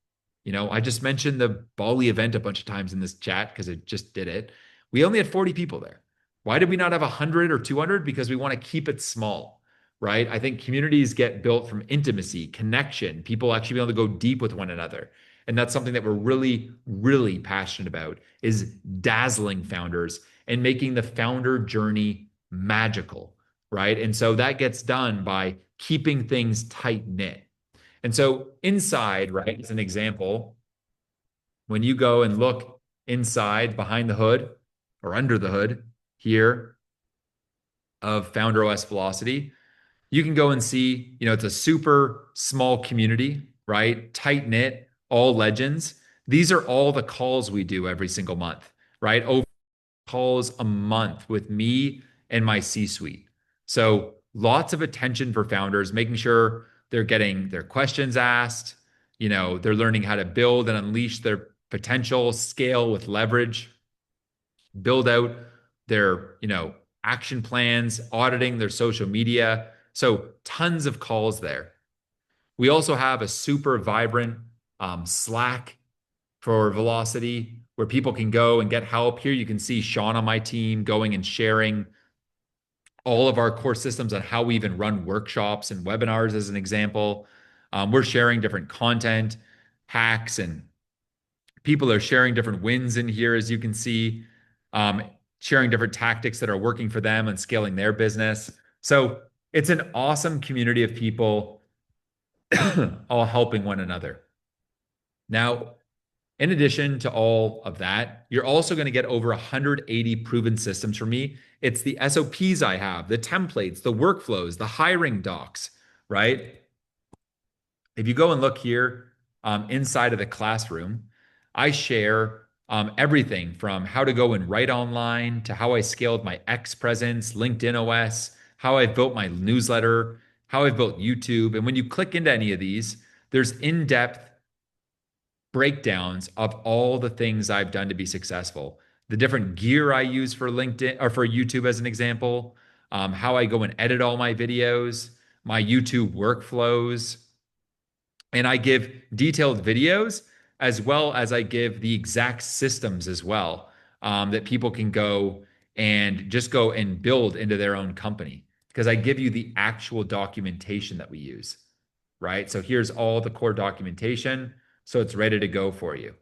I just mentioned the Bali event a bunch of times in this chat because I just did it. We only had 40 people there. Why did we not have 100 or 200? Because we want to keep it small, right? I think communities get built from intimacy, connection, people actually being able to go deep with one another. And that's something that we're really, really passionate about is dazzling founders and making the founder journey magical, right? And so that gets done by keeping things tight knit. And so inside, right, as an example, when you go and look inside behind the hood or under the hood here of FounderOS Velocity, you can go and see, it's a super small community, right? Tight knit, all legends. These are all the calls we do every single month, right? Over calls a month with me and my C-suite. So lots of attention for founders, making sure they're getting their questions asked, they're learning how to build and unleash their potential, scale with leverage, build out their, action plans, auditing their social media. So tons of calls there. We also have a super vibrant Slack for Velocity where people can go and get help. Here you can see Sean on my team going and sharing all of our core systems on how we even run workshops and webinars as an example. We're sharing different content, hacks, and people are sharing different wins in here, as you can see, sharing different tactics that are working for them and scaling their business. So it's an awesome community of people all helping one another. Now, in addition to all of that, you're also going to get over 180 proven systems from me. It's the SOPs I have, the templates, the workflows, the hiring docs, right? If you go and look here inside of the classroom, I share everything from how to go and write online to how I scaled my X presence, LinkedIn OS, how I built my newsletter, how I've built YouTube. And when you click into any of these, there's in-depth breakdowns of all the things I've done to be successful. The different gear I use for LinkedIn or for YouTube, as an example, how I go and edit all my videos, my YouTube workflows. And I give detailed videos as well as I give the exact systems as well that people can go and build into their own company because I give you the actual documentation that we use, right? So here's all the core documentation. So it's ready to go for you.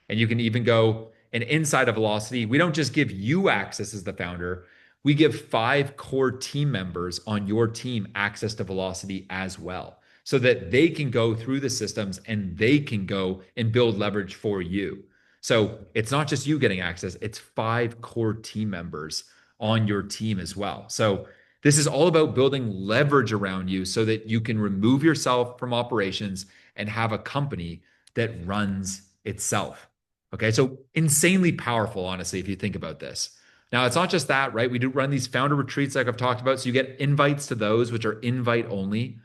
And you can even go and inside of Velocity, we don't just give you access as the founder, we give 5 core team members on your team access to Velocity as well, so that they can go through the systems and they can go and build leverage for you. So it's not just you getting access, it's 5 core team members on your team as well. So this is all about building leverage around you so that you can remove yourself from operations and have a company that runs itself. Okay, so insanely powerful, honestly, if you think about this. Now, it's not just that, right? We do run these founder retreats like I've talked about. So you get invites to those, which are invite only.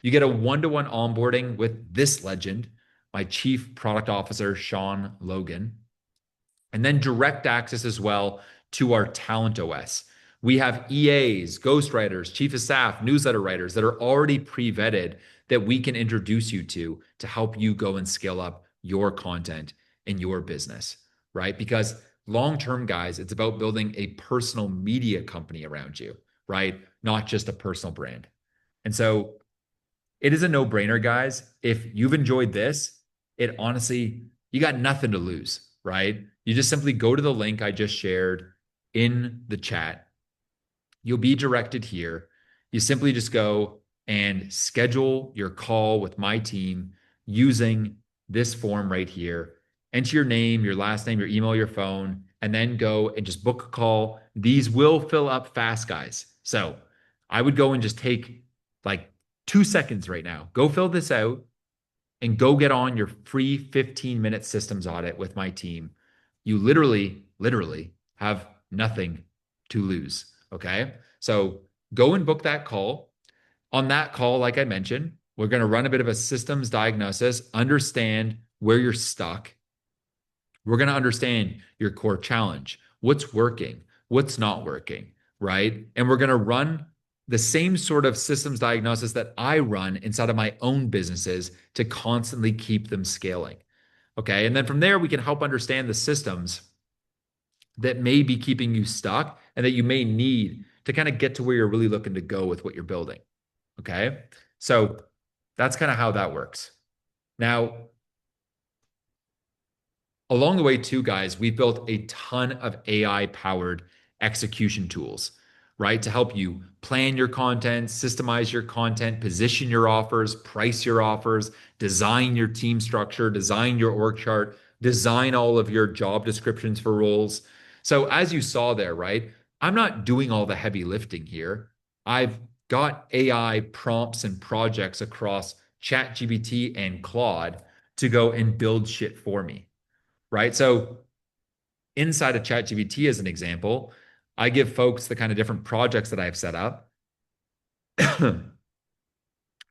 You get a one-to-one onboarding with this legend, my chief product officer, Sean Logan, and then direct access as well to our Talent OS. We have EAs, ghostwriters, chief of staff, newsletter writers that are already pre-vetted that we can introduce you to help you go and scale up your content in your business, right? Because long-term, guys, it's about building a personal media company around you, right? Not just a personal brand. And so it is a no-brainer, guys. If you've enjoyed this, it honestly, you got nothing to lose, right? You just simply go to the link I just shared in the chat. You'll be directed here. You simply just go and schedule your call with my team using this form right here. enter your name, your last name, your email, your phone, and then go and just book a call. These will fill up fast, guys. So I would go and just take like 2 seconds right now. Go fill this out and go get on your free 15-minute systems audit with my team. You literally have nothing to lose. Okay. So go and book that call. On that call, like I mentioned, we're going to run a bit of a systems diagnosis, understand where you're stuck. We're going to understand your core challenge, what's working, what's not working, right? And we're going to run the same sort of systems diagnosis that I run inside of my own businesses to constantly keep them scaling. Okay. And then from there, we can help understand the systems that may be keeping you stuck and that you may need to kind of get to where you're really looking to go with what you're building. Okay. So that's kind of how that works. Now, along the way, too, guys, we've built a ton of AI powered execution tools, right? To help you plan your content, systemize your content, position your offers, price your offers, design your team structure, design your org chart, design all of your job descriptions for roles. So, as you saw there, right? I'm not doing all the heavy lifting here. I've got AI prompts and projects across ChatGPT and Claude to go and build shit for me, right? So inside of ChatGPT, as an example, I give folks the kind of different projects that I've set up.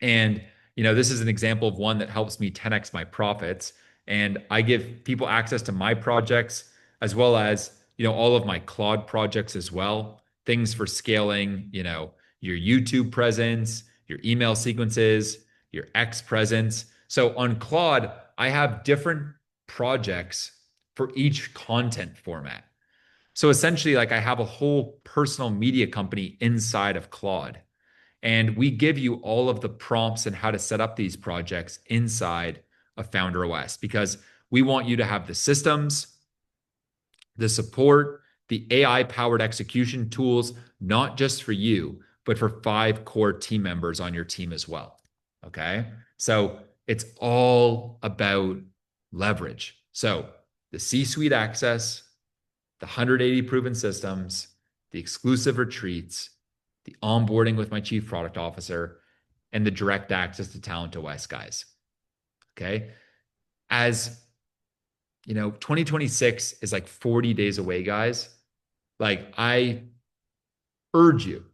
And, this is an example of one that helps me 10x my profits. And I give people access to my projects as well as, all of my Claude projects as well. Things for scaling, your YouTube presence, your email sequences, your X presence. So on Claude, I have different projects for each content format. So essentially, like I have a whole personal media company inside of Claude. And we give you all of the prompts and how to set up these projects inside of Founder OS because we want you to have the systems, the support, the AI powered execution tools, not just for you, but for 5 core team members on your team as well. Okay. So it's all about leverage. So the C-suite access, the 180 proven systems, the exclusive retreats, the onboarding with my chief product officer, and the direct access to Talent OS, guys. Okay. As 2026 is like 40 days away, guys. Like I urge you,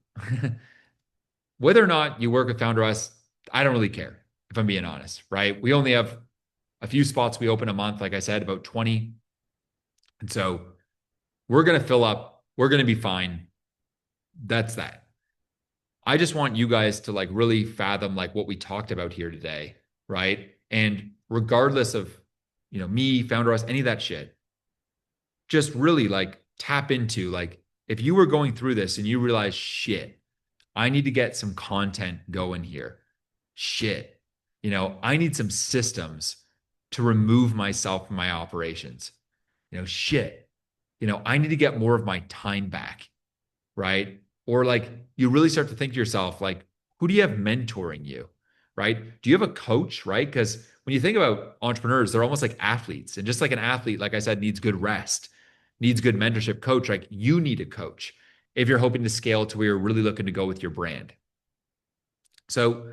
whether or not you work with Founder OS, I don't really care if I'm being honest, right? We only have a few spots we open a month, like I said, about 20. And so we're going to fill up. We're going to be fine. That's that. I just want you guys to like really fathom like what we talked about here today, right? And regardless of, me, Founder OS, any of that shit, just really like tap into like, if you were going through this and you realize, shit, I need to get some content going here. Shit, I need some systems to remove myself from my operations. Shit, I need to get more of my time back, right? Or like you really start to think to yourself, like, who do you have mentoring you, right? Do you have a coach, right? Because when you think about entrepreneurs, they're almost like athletes. And just like an athlete, like I said, needs good rest, needs good mentorship, coach, like you need a coach if you're hoping to scale to where you're really looking to go with your brand. So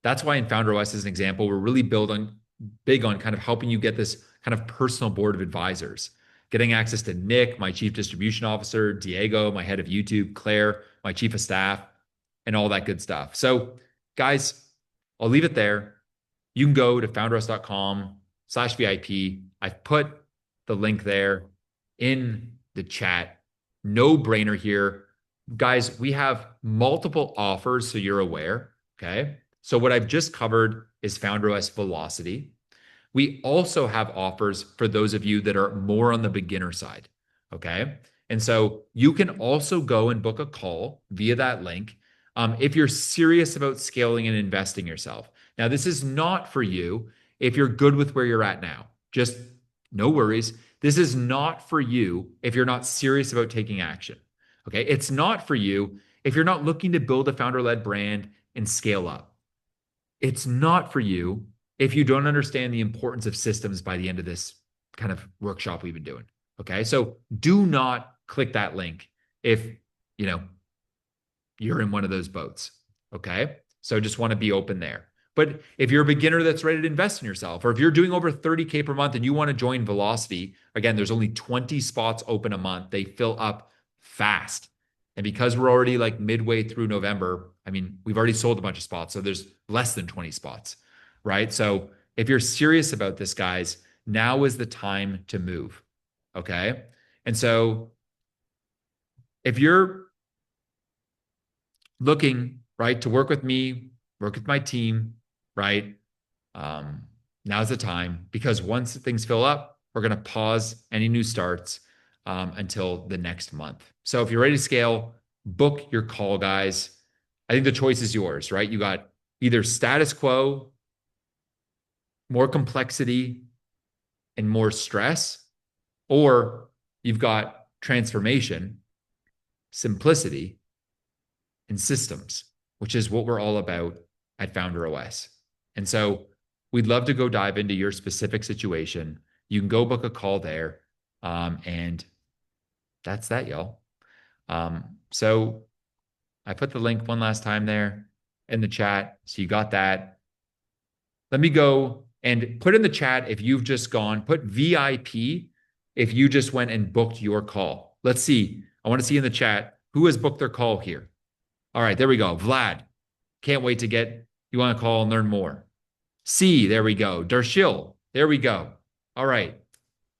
that's why in Founder OS, as an example, we're really big on kind of helping you get this kind of personal board of advisors, getting access to Nick, my chief distribution officer, Diego, my head of YouTube, Claire, my chief of staff, and all that good stuff. So guys, I'll leave it there. You can go to founderos.com/VIP. I've put the link there in the chat. No brainer here. Guys, we have multiple offers, so you're aware. Okay. So what I've just covered is Founder OS Velocity. We also have offers for those of you that are more on the beginner side. Okay. And so you can also go and book a call via that link if you're serious about scaling and investing yourself. Now, this is not for you if you're good with where you're at now. Just no worries. This is not for you if you're not serious about taking action. Okay. It's not for you if you're not looking to build a founder-led brand and scale up. It's not for you if you don't understand the importance of systems by the end of this kind of workshop we've been doing. Okay. So do not click that link if, you know, you're in one of those boats. Okay. So just want to be open there. But if you're a beginner that's ready to invest in yourself, or if you're doing over 30K per month and you want to join Velocity, again, there's only 20 spots open a month. They fill up fast. And because we're already like midway through November, I mean, we've already sold a bunch of spots. So there's less than 20 spots, right? So if you're serious about this, guys, now is the time to move. Okay. And so if you're looking, right, to work with me, work with my team, right? Um, Now's the time because once things fill up, we're going to pause any new starts until the next month. So if you're ready to scale, book your call, guys. I think the choice is yours, right? You got either status quo, more complexity, and more stress, or you've got transformation, simplicity, and systems, which is what we're all about at Founder OS. And so we'd love to go dive into your specific situation. You can go book a call there. And that's that, y'all. So I put the link one last time there in the chat. So you got that. Let me go and put in the chat if you've just gone, put VIP if you just went and booked your call. Let's see. I want to see in the chat who has booked their call here. All right, there we go. Vlad, can't wait to get you on a call and learn more. C, there we go. Darshil, there we go. All right,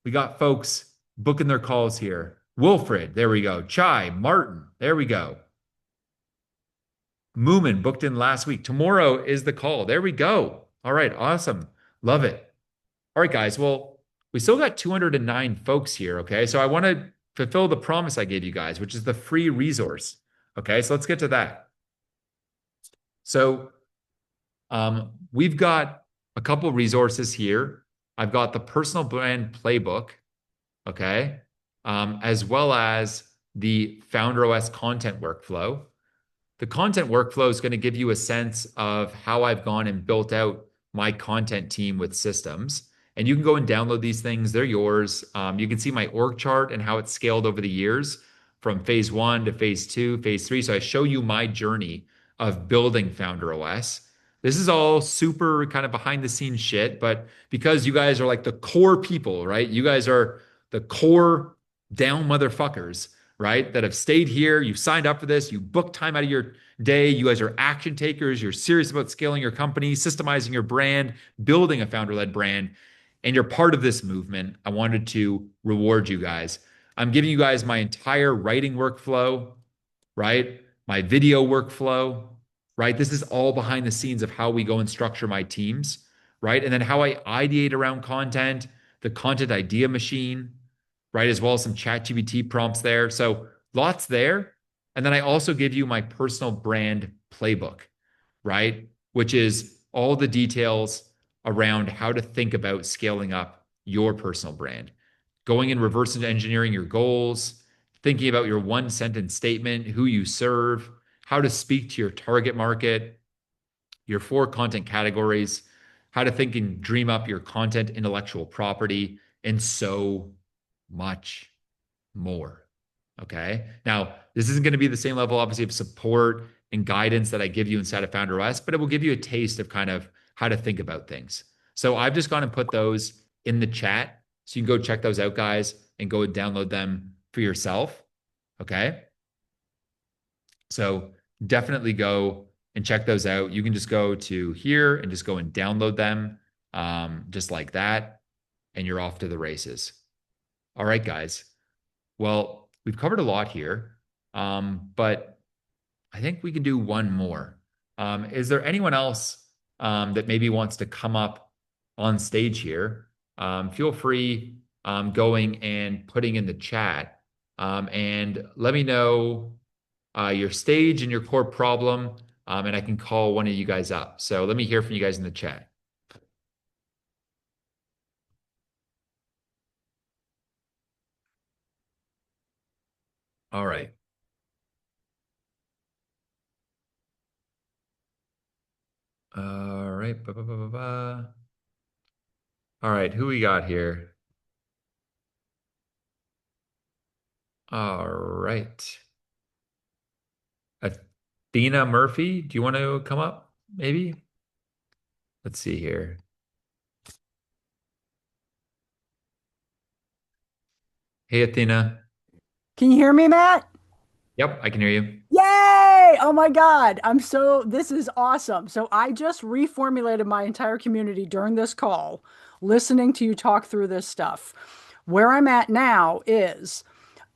we got folks booking their calls here. Wilfred, there we go. Chai, Martin, there we go. Moomin booked in last week. Tomorrow is the call. There we go. All right, awesome. Love it. All right, guys. Well, we still got 209 folks here. Okay. So I want to fulfill the promise I gave you guys, which is the free resource. Okay. So let's get to that. So we've got a couple resources here. I've got the personal brand playbook, okay, as well as the Founder OS content workflow. The content workflow is going to give you a sense of how I've gone and built out my content team with systems. And you can go and download these things. They're yours. You can see my org chart and how it's scaled over the years from phase 1 to phase 2, phase 3. So I show you my journey of building Founder OS. This is all super kind of behind the scenes shit, but because you guys are like the core people, right? You guys are the core down motherfuckers, right? That have stayed here. You've signed up for this. You booked time out of your day. You guys are action takers. You're serious about scaling your company, systemizing your brand, building a founder led brand, and you're part of this movement. I wanted to reward you guys. I'm giving you guys my entire writing workflow, right? My video workflow, right? This is all behind the scenes of how we go and structure my teams, right? And then how I ideate around content, the content idea machine, right? As well as some ChatGPT prompts there. So lots there. And then I also give you my personal brand playbook, right? Which is all the details around how to think about scaling up your personal brand, going in reverse engineering your goals, thinking about your one sentence statement, who you serve, how to speak to your target market, your 4 content categories, how to think and dream up your content intellectual property, and so much more. Okay. Now, this isn't going to be the same level, obviously, of support and guidance that I give you inside of Founder OS, but it will give you a taste of kind of how to think about things. So I've just gone and put those in the chat. So you can go check those out, guys, and go and download them for yourself. Okay. So definitely go and check those out. You can just go to here and just go and download them just like that. And you're off to the races. All right, guys. Well, we've covered a lot here, but I think we can do one more. Is there anyone else that maybe wants to come up on stage here? Feel free going and putting in the chat and let me know your stage and your core problem, and I can call one of you guys up. So let me hear from you guys in the chat. All right. All right. All right. Who we got here? All right. Athena Murphy, do you want to come up? Maybe? Let's see here. Hey, Athena. Can you hear me, Matt? Yep, I can hear you. Yay! Oh my God. This is awesome. So I just reformulated my entire community during this call, listening to you talk through this stuff. Where I'm at now is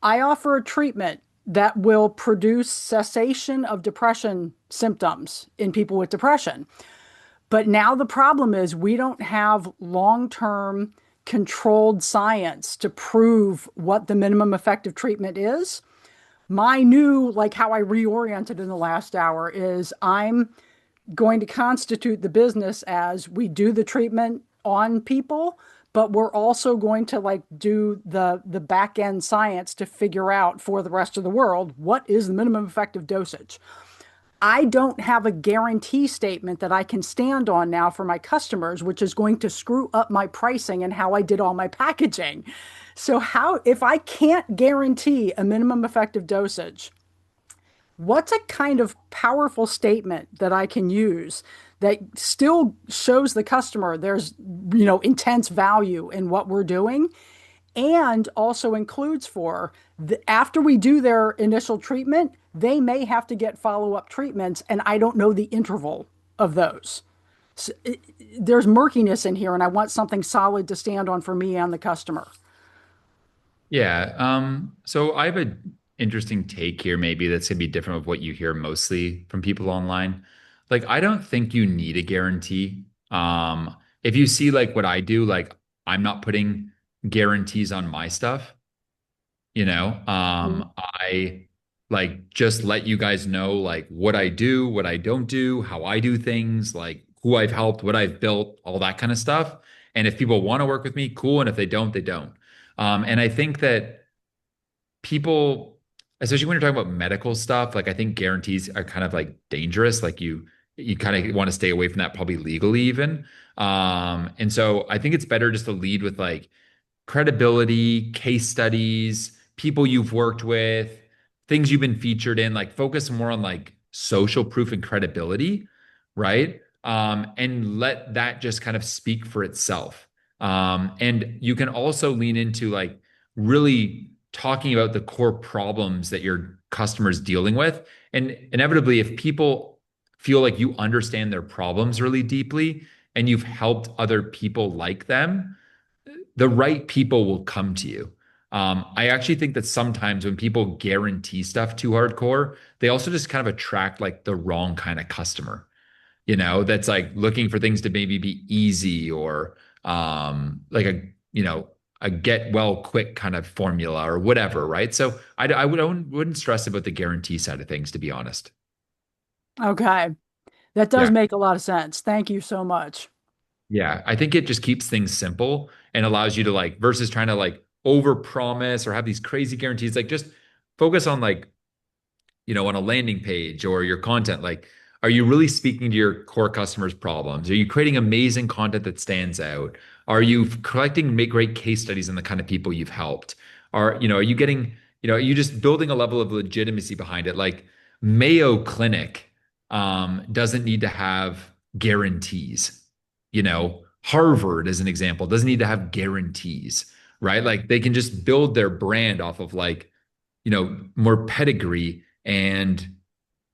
I offer a treatment that will produce cessation of depression symptoms in people with depression. But now the problem is we don't have long-term controlled science to prove what the minimum effective treatment is. My new, like how I reoriented in the last hour, is I'm going to constitute the business as we do the treatment on people, but we're also going to like do the back end science to figure out for the rest of the world what is the minimum effective dosage. I don't have a guarantee statement that I can stand on now for my customers, which is going to screw up my pricing and how I did all my packaging. So, how, if I can't guarantee a minimum effective dosage, what's a kind of powerful statement that I can use that still shows the customer there's, intense value in what we're doing and also includes for after we do their initial treatment, they may have to get follow-up treatments, and I don't know the interval of those. So there's murkiness in here, and I want something solid to stand on for me and the customer. Yeah. So I have an interesting take here, maybe that's gonna be different of what you hear mostly from people online. Like, I don't think you need a guarantee. If you see like what I do, like I'm not putting guarantees on my stuff. I like just let you guys know like what I do, what I don't do, how I do things, like who I've helped, what I've built, all that kind of stuff. And if people want to work with me, cool. And if they don't, they don't. And I think that people, especially when you're talking about medical stuff, like I think guarantees are kind of like dangerous. Like you kind of want to stay away from that, probably legally even. And so I think it's better just to lead with like credibility, case studies, people you've worked with, things you've been featured in, like focus more on like social proof and credibility, right? And let that just kind of speak for itself. And you can also lean into like really talking about the core problems that your customers dealing with. And inevitably, if people feel like you understand their problems really deeply and you've helped other people like them, the right people will come to you. I actually think that sometimes when people guarantee stuff too hardcore, they also just kind of attract like the wrong kind of customer, that's like looking for things to maybe be easy or like a get well quick kind of formula or whatever, right? So I wouldn't stress about the guarantee side of things, to be honest. Okay. That does Yeah. make a lot of sense. Thank you so much. Yeah, I think it just keeps things simple and allows you to like versus trying to like over promise or have these crazy guarantees. Like just focus on like, on a landing page or your content. Like, are you really speaking to your core customers' problems? Are you creating amazing content that stands out? Are you collecting make great case studies on the kind of people you've helped? Are you getting, are you just building a level of legitimacy behind it? Like Mayo Clinic doesn't need to have guarantees. Harvard, as an example, doesn't need to have guarantees, right? Like they can just build their brand off of like, more pedigree and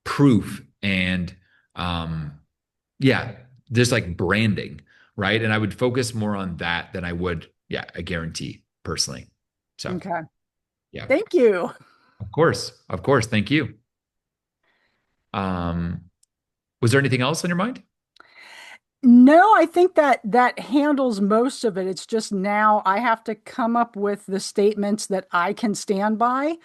proof and yeah, just like branding, right? And I would focus more on that than I would, yeah, a guarantee personally. So Okay. yeah, Thank you. of course, of course. Thank you. Um, was there anything else on your mind? No, I think that handles most of it. It's just now I have to come up with the statements that I can stand by.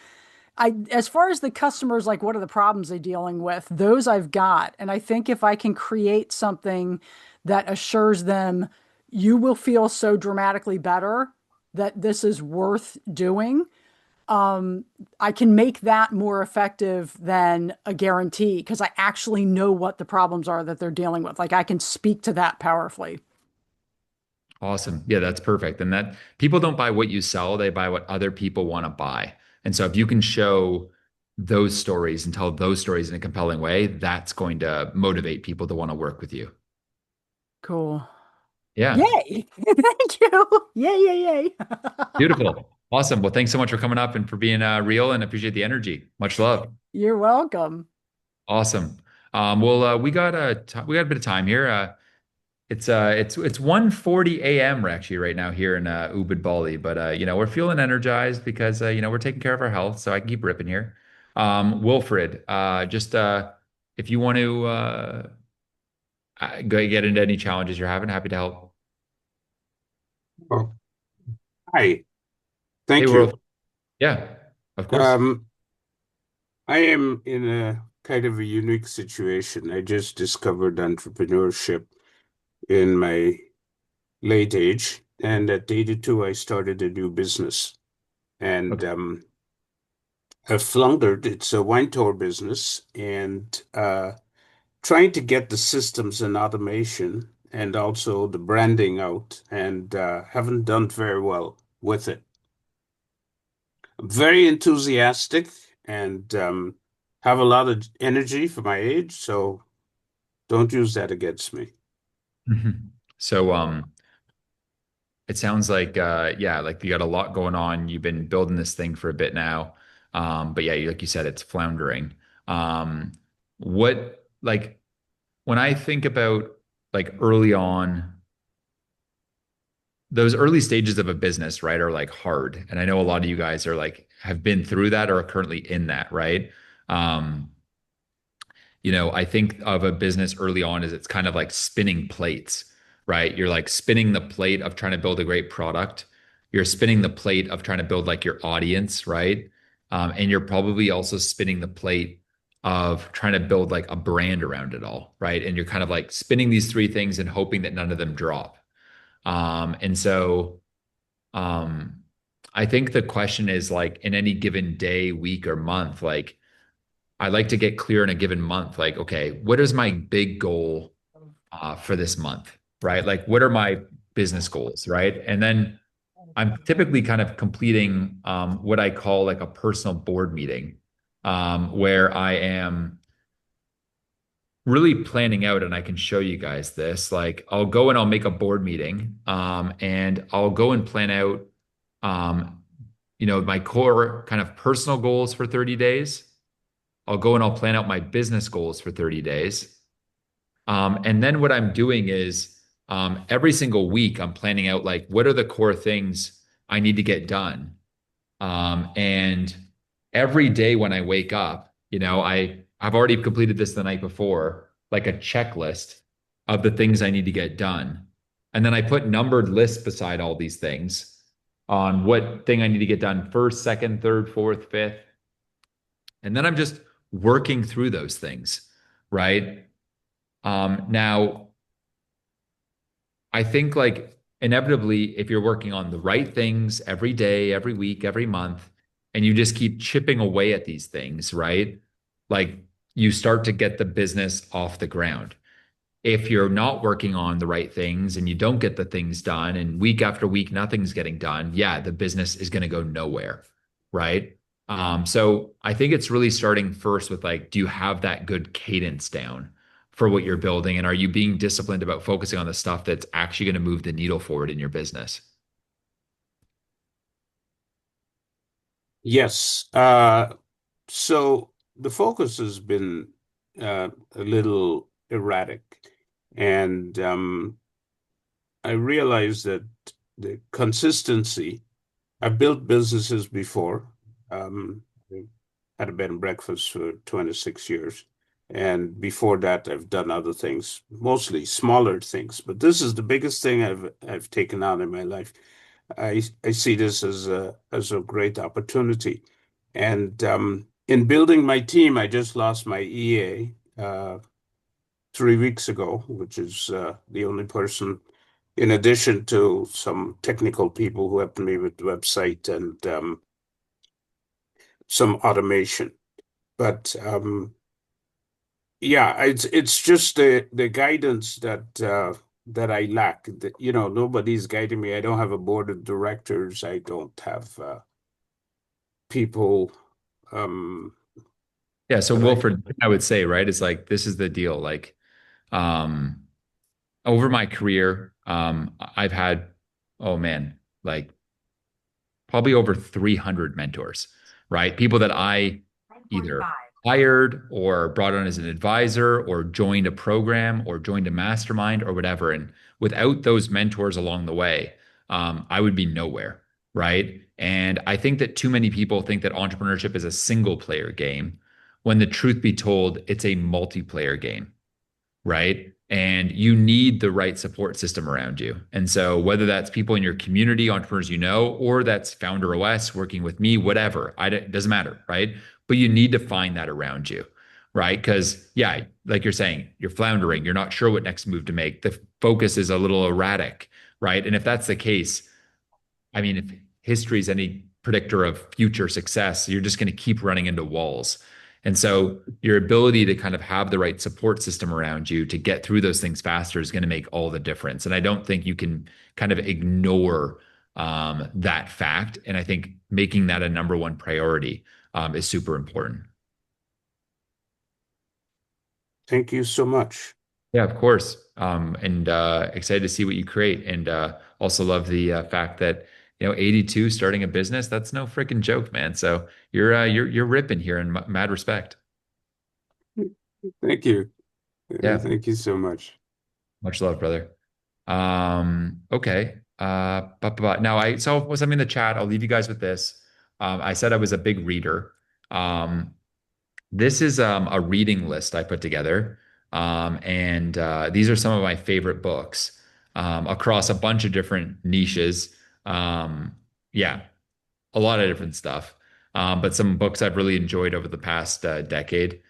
As far as the customers, like what are the problems they're dealing with, those I've got. And I think if I can create something that assures them you will feel so dramatically better that this is worth doing, I can make that more effective than a guarantee because I actually know what the problems are that they're dealing with. Like I can speak to that powerfully. Awesome. Yeah, that's perfect. And that people don't buy what you sell, they buy what other people want to buy. And so if you can show those stories and tell those stories in a compelling way, that's going to motivate people to want to work with you. Cool. Yeah. Yay. Thank you. Yay, yay, yay. Beautiful. Awesome. Well, thanks so much for coming up and for being real and appreciate the energy. Much love. You're welcome. Awesome. Well, we got a bit of time here. It's 1:40 a.m. actually right now here in Ubud, Bali, but we're feeling energized because we're taking care of our health, so I can keep ripping here. Wilfred, just if you want to go get into any challenges you're having, happy to help. Oh, hi. Hey, Thank you. World. Yeah, of course. Um, I am in a kind of a unique situation. I just discovered entrepreneurship in my late age, and at 82, I started a new business. And Okay. I floundered. It's a wine tour business, and trying to get the systems and automation and also the branding out, and haven't done very well with it. Very enthusiastic and have a lot of energy for my age, so don't use that against me. So, it sounds like yeah, like you got a lot going on. You've been building this thing for a bit now. But yeah, like you said, it's floundering. What like when I think about like early on, those early stages of a business, right, are like hard. And I know a lot of you guys are like have been through that or are currently in that, right? Um, I think of a business early on as it's kind of like spinning plates, right? You're like spinning the plate of trying to build a great product. You're spinning the plate of trying to build like your audience, right? And you're probably also spinning the plate of trying to build like a brand around it all, right? And you're kind of like spinning these three things and hoping that none of them drop. And so um, I think the question is like in any given day, week, or month, like I like to get clear in a given month, like, okay, what is my big goal for this month, right? Like, what are my business goals, right? And then I'm typically kind of completing what I call like a personal board meeting, where I am really planning out, and I can show you guys this. Like, I'll go and I'll make a board meeting, and I'll go and plan out, um, my core kind of personal goals for 30 days. I'll go and I'll plan out my business goals for 30 days. And then what I'm doing is every single week, I'm planning out like what are the core things I need to get done. And every day when I wake up, I've already completed this the night before, like a checklist of the things I need to get done. And then I put numbered lists beside all these things on what thing I need to get done first, second, third, fourth, fifth. And then I'm just working through those things, right? Now, I think like inevitably, if you're working on the right things every day, every week, every month, and you just keep chipping away at these things, right? Like you start to get the business off the ground. If you're not working on the right things and you don't get the things done, and week after week, nothing's getting done, yeah, the business is going to go nowhere, right? So I think it's really starting first with like, do you have that good cadence down for what you're building? And are you being disciplined about focusing on the stuff that's actually going to move the needle forward in your business? Yes. So the focus has been a little erratic, and I realized that the consistency. I've built businesses before. I had a bed and breakfast for 26 years. And before that, I've done other things, mostly smaller things. But this is the biggest thing I've taken on in my life. I see this as a great opportunity. And in building my team, I just lost my EA 3 weeks ago, which is the only person, in addition to some technical people who helped me with the website and some automation. But yeah, it's just the guidance that I lack. That, nobody's guiding me. I don't have a board of directors. I don't have people um, Yeah. So that I Wilford, I would say, right, is like, this is the deal. Like, um, over my career, I've had, oh man, like probably over 300 mentors, right? People that I either hired or brought on as an advisor or joined a program or joined a mastermind or whatever. And without those mentors along the way, I would be nowhere, right? And I think that too many people think that entrepreneurship is a single player game, when the truth be told, it's a multiplayer game, right? And you need the right support system around you. And so, whether that's people in your community, entrepreneurs you know, or that's Founder OS working with me, whatever, it doesn't matter, right? But you need to find that around you, right? Because, yeah, like you're saying, you're floundering, you're not sure what next move to make. The focus is a little erratic, right? And if that's the case, I mean, if history is any predictor of future success, you're just going to keep running into walls. And so your ability to kind of have the right support system around you to get through those things faster is going to make all the difference. And I don't think you can kind of ignore that fact. And I think making that a number one priority is super important. thank you so much. Yeah, of course. And excited to see what you create. And also love the fact that 82 starting a business, that's no freaking joke, man. So you're ripping here in mad respect. Thank you. Yeah, Thank you so much. much love, brother. Okay. Now I saw something in the chat. I'll leave you guys with this. I said I was a big reader. Um, This is a reading list I put together. And these are some of my favorite books across a bunch of different niches. Yeah, a lot of different stuff. But some books I've really enjoyed over the past decade.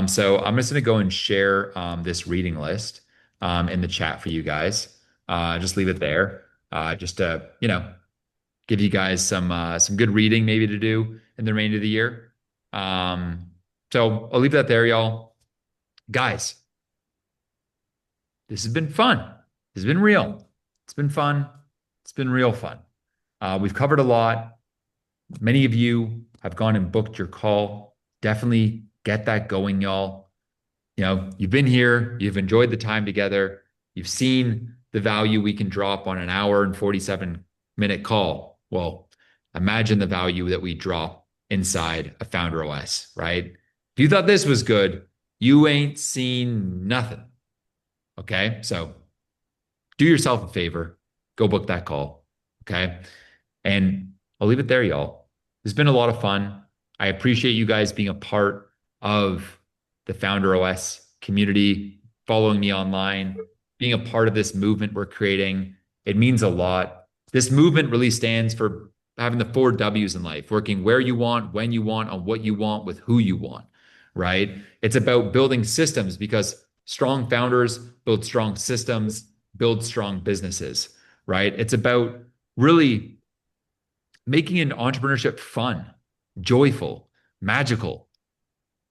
So I'm just going to go and share this reading list in the chat for you guys. Just leave it there. Just to, give you guys some good reading maybe to do in the remainder of the year. So I'll leave that there, y'all. Guys, this has been fun. This has been real. It's been fun. It's been real fun. We've covered a lot. Many of you have gone and booked your call. Definitely get that going, y'all. You've been here, you've enjoyed the time together, you've seen the value we can drop on an hour and 47-minute call. Well, imagine the value that we drop inside a Founder OS, right? If you thought this was good, you ain't seen nothing. Okay. So do yourself a favor, go book that call. Okay. And I'll leave it there, y'all. It's been a lot of fun. I appreciate you guys being a part of the Founder OS community, following me online, being a part of this movement we're creating. It means a lot. This movement really stands for having the 4 W's in life, working where you want, when you want, on what you want, with who you want, right? It's about building systems, because strong founders build strong systems, build strong businesses, right? It's about really making an entrepreneurship fun, joyful, magical.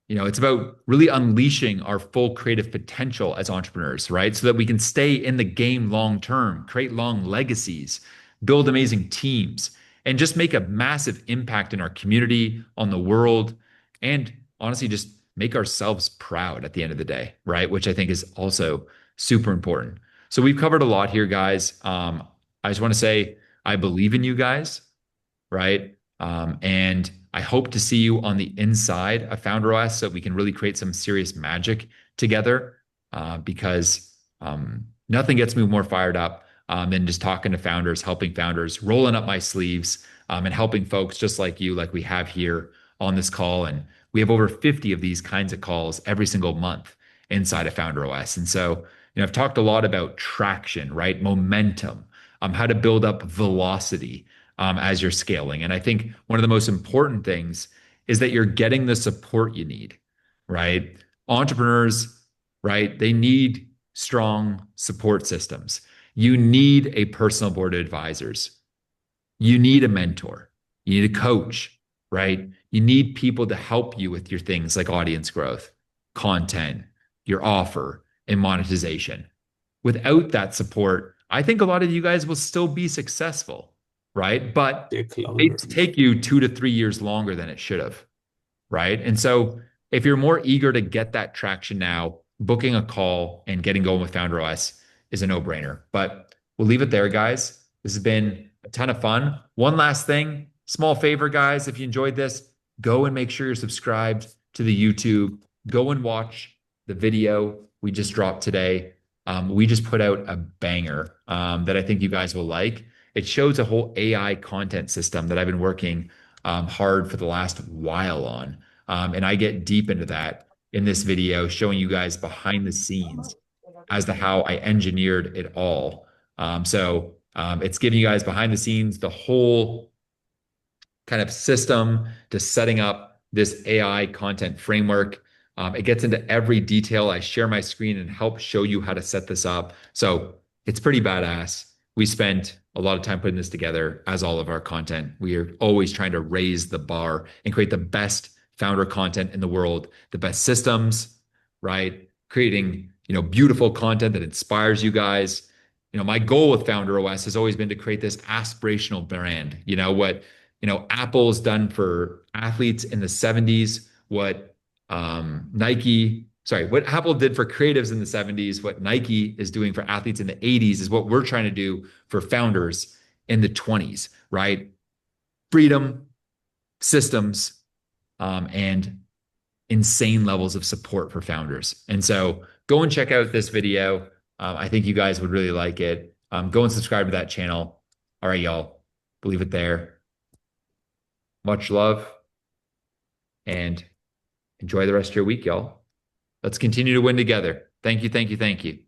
It's about really unleashing our full creative potential as entrepreneurs, right? So that we can stay in the game long term, create long legacies, build amazing teams, and just make a massive impact in our community, on the world, and honestly, just make ourselves proud at the end of the day, right? Which I think is also super important. So we've covered a lot here, guys. I just want to say I believe in you guys, right? And I hope to see you on the inside of Founder OS so we can really create some serious magic together, because nothing gets me more fired up than just talking to founders, helping founders, rolling up my sleeves, and helping folks just like you, like we have here on this call. And we have over 50 of these kinds of calls every single month inside of Founder OS. And so, I've talked a lot about traction, right? Momentum, how to build up velocity as you're scaling. And I think one of the most important things is that you're getting the support you need, right? Entrepreneurs, right? They need strong support systems. You need a personal board of advisors. You need a mentor. You need a coach, right? You need people to help you with your things like audience growth, content, your offer, and monetization. Without that support, I think a lot of you guys will still be successful, right? But Take longer. it's take you 2 to 3 years longer than it should have, right? And so if you're more eager to get that traction now, booking a call and getting going with FounderOS is a no-brainer. But we'll leave it there, guys. This has been a ton of fun. One last thing, small favor, guys, if you enjoyed this, go and make sure you're subscribed to the YouTube. Go and watch the video we just dropped today. We just put out a banger that I think you guys will like. It shows a whole AI content system that I've been working hard for the last while on. And I get deep into that in this video, showing you guys behind the scenes as to how I engineered it all. It's giving you guys behind the scenes the whole kind of system to setting up this AI content framework. It gets into every detail. I share my screen and help show you how to set this up. So it's pretty badass. We spent a lot of time putting this together, as all of our content. We are always trying to raise the bar and create the best founder content in the world, the best systems, right? Creating, beautiful content that inspires you guys. My goal with FounderOS has always been to create this aspirational brand. What Apple's done for athletes in the 70s, what what Apple did for creatives in the 70s, what Nike is doing for athletes in the 80s is what we're trying to do for founders in the 20s, right? Freedom, systems, and insane levels of support for founders. And so go and check out this video. I think you guys would really like it. Go and subscribe to that channel. All right, y'all. Leave it there. Much love and enjoy the rest of your week, y'all. Let's continue to win together. Thank you, thank you, thank you.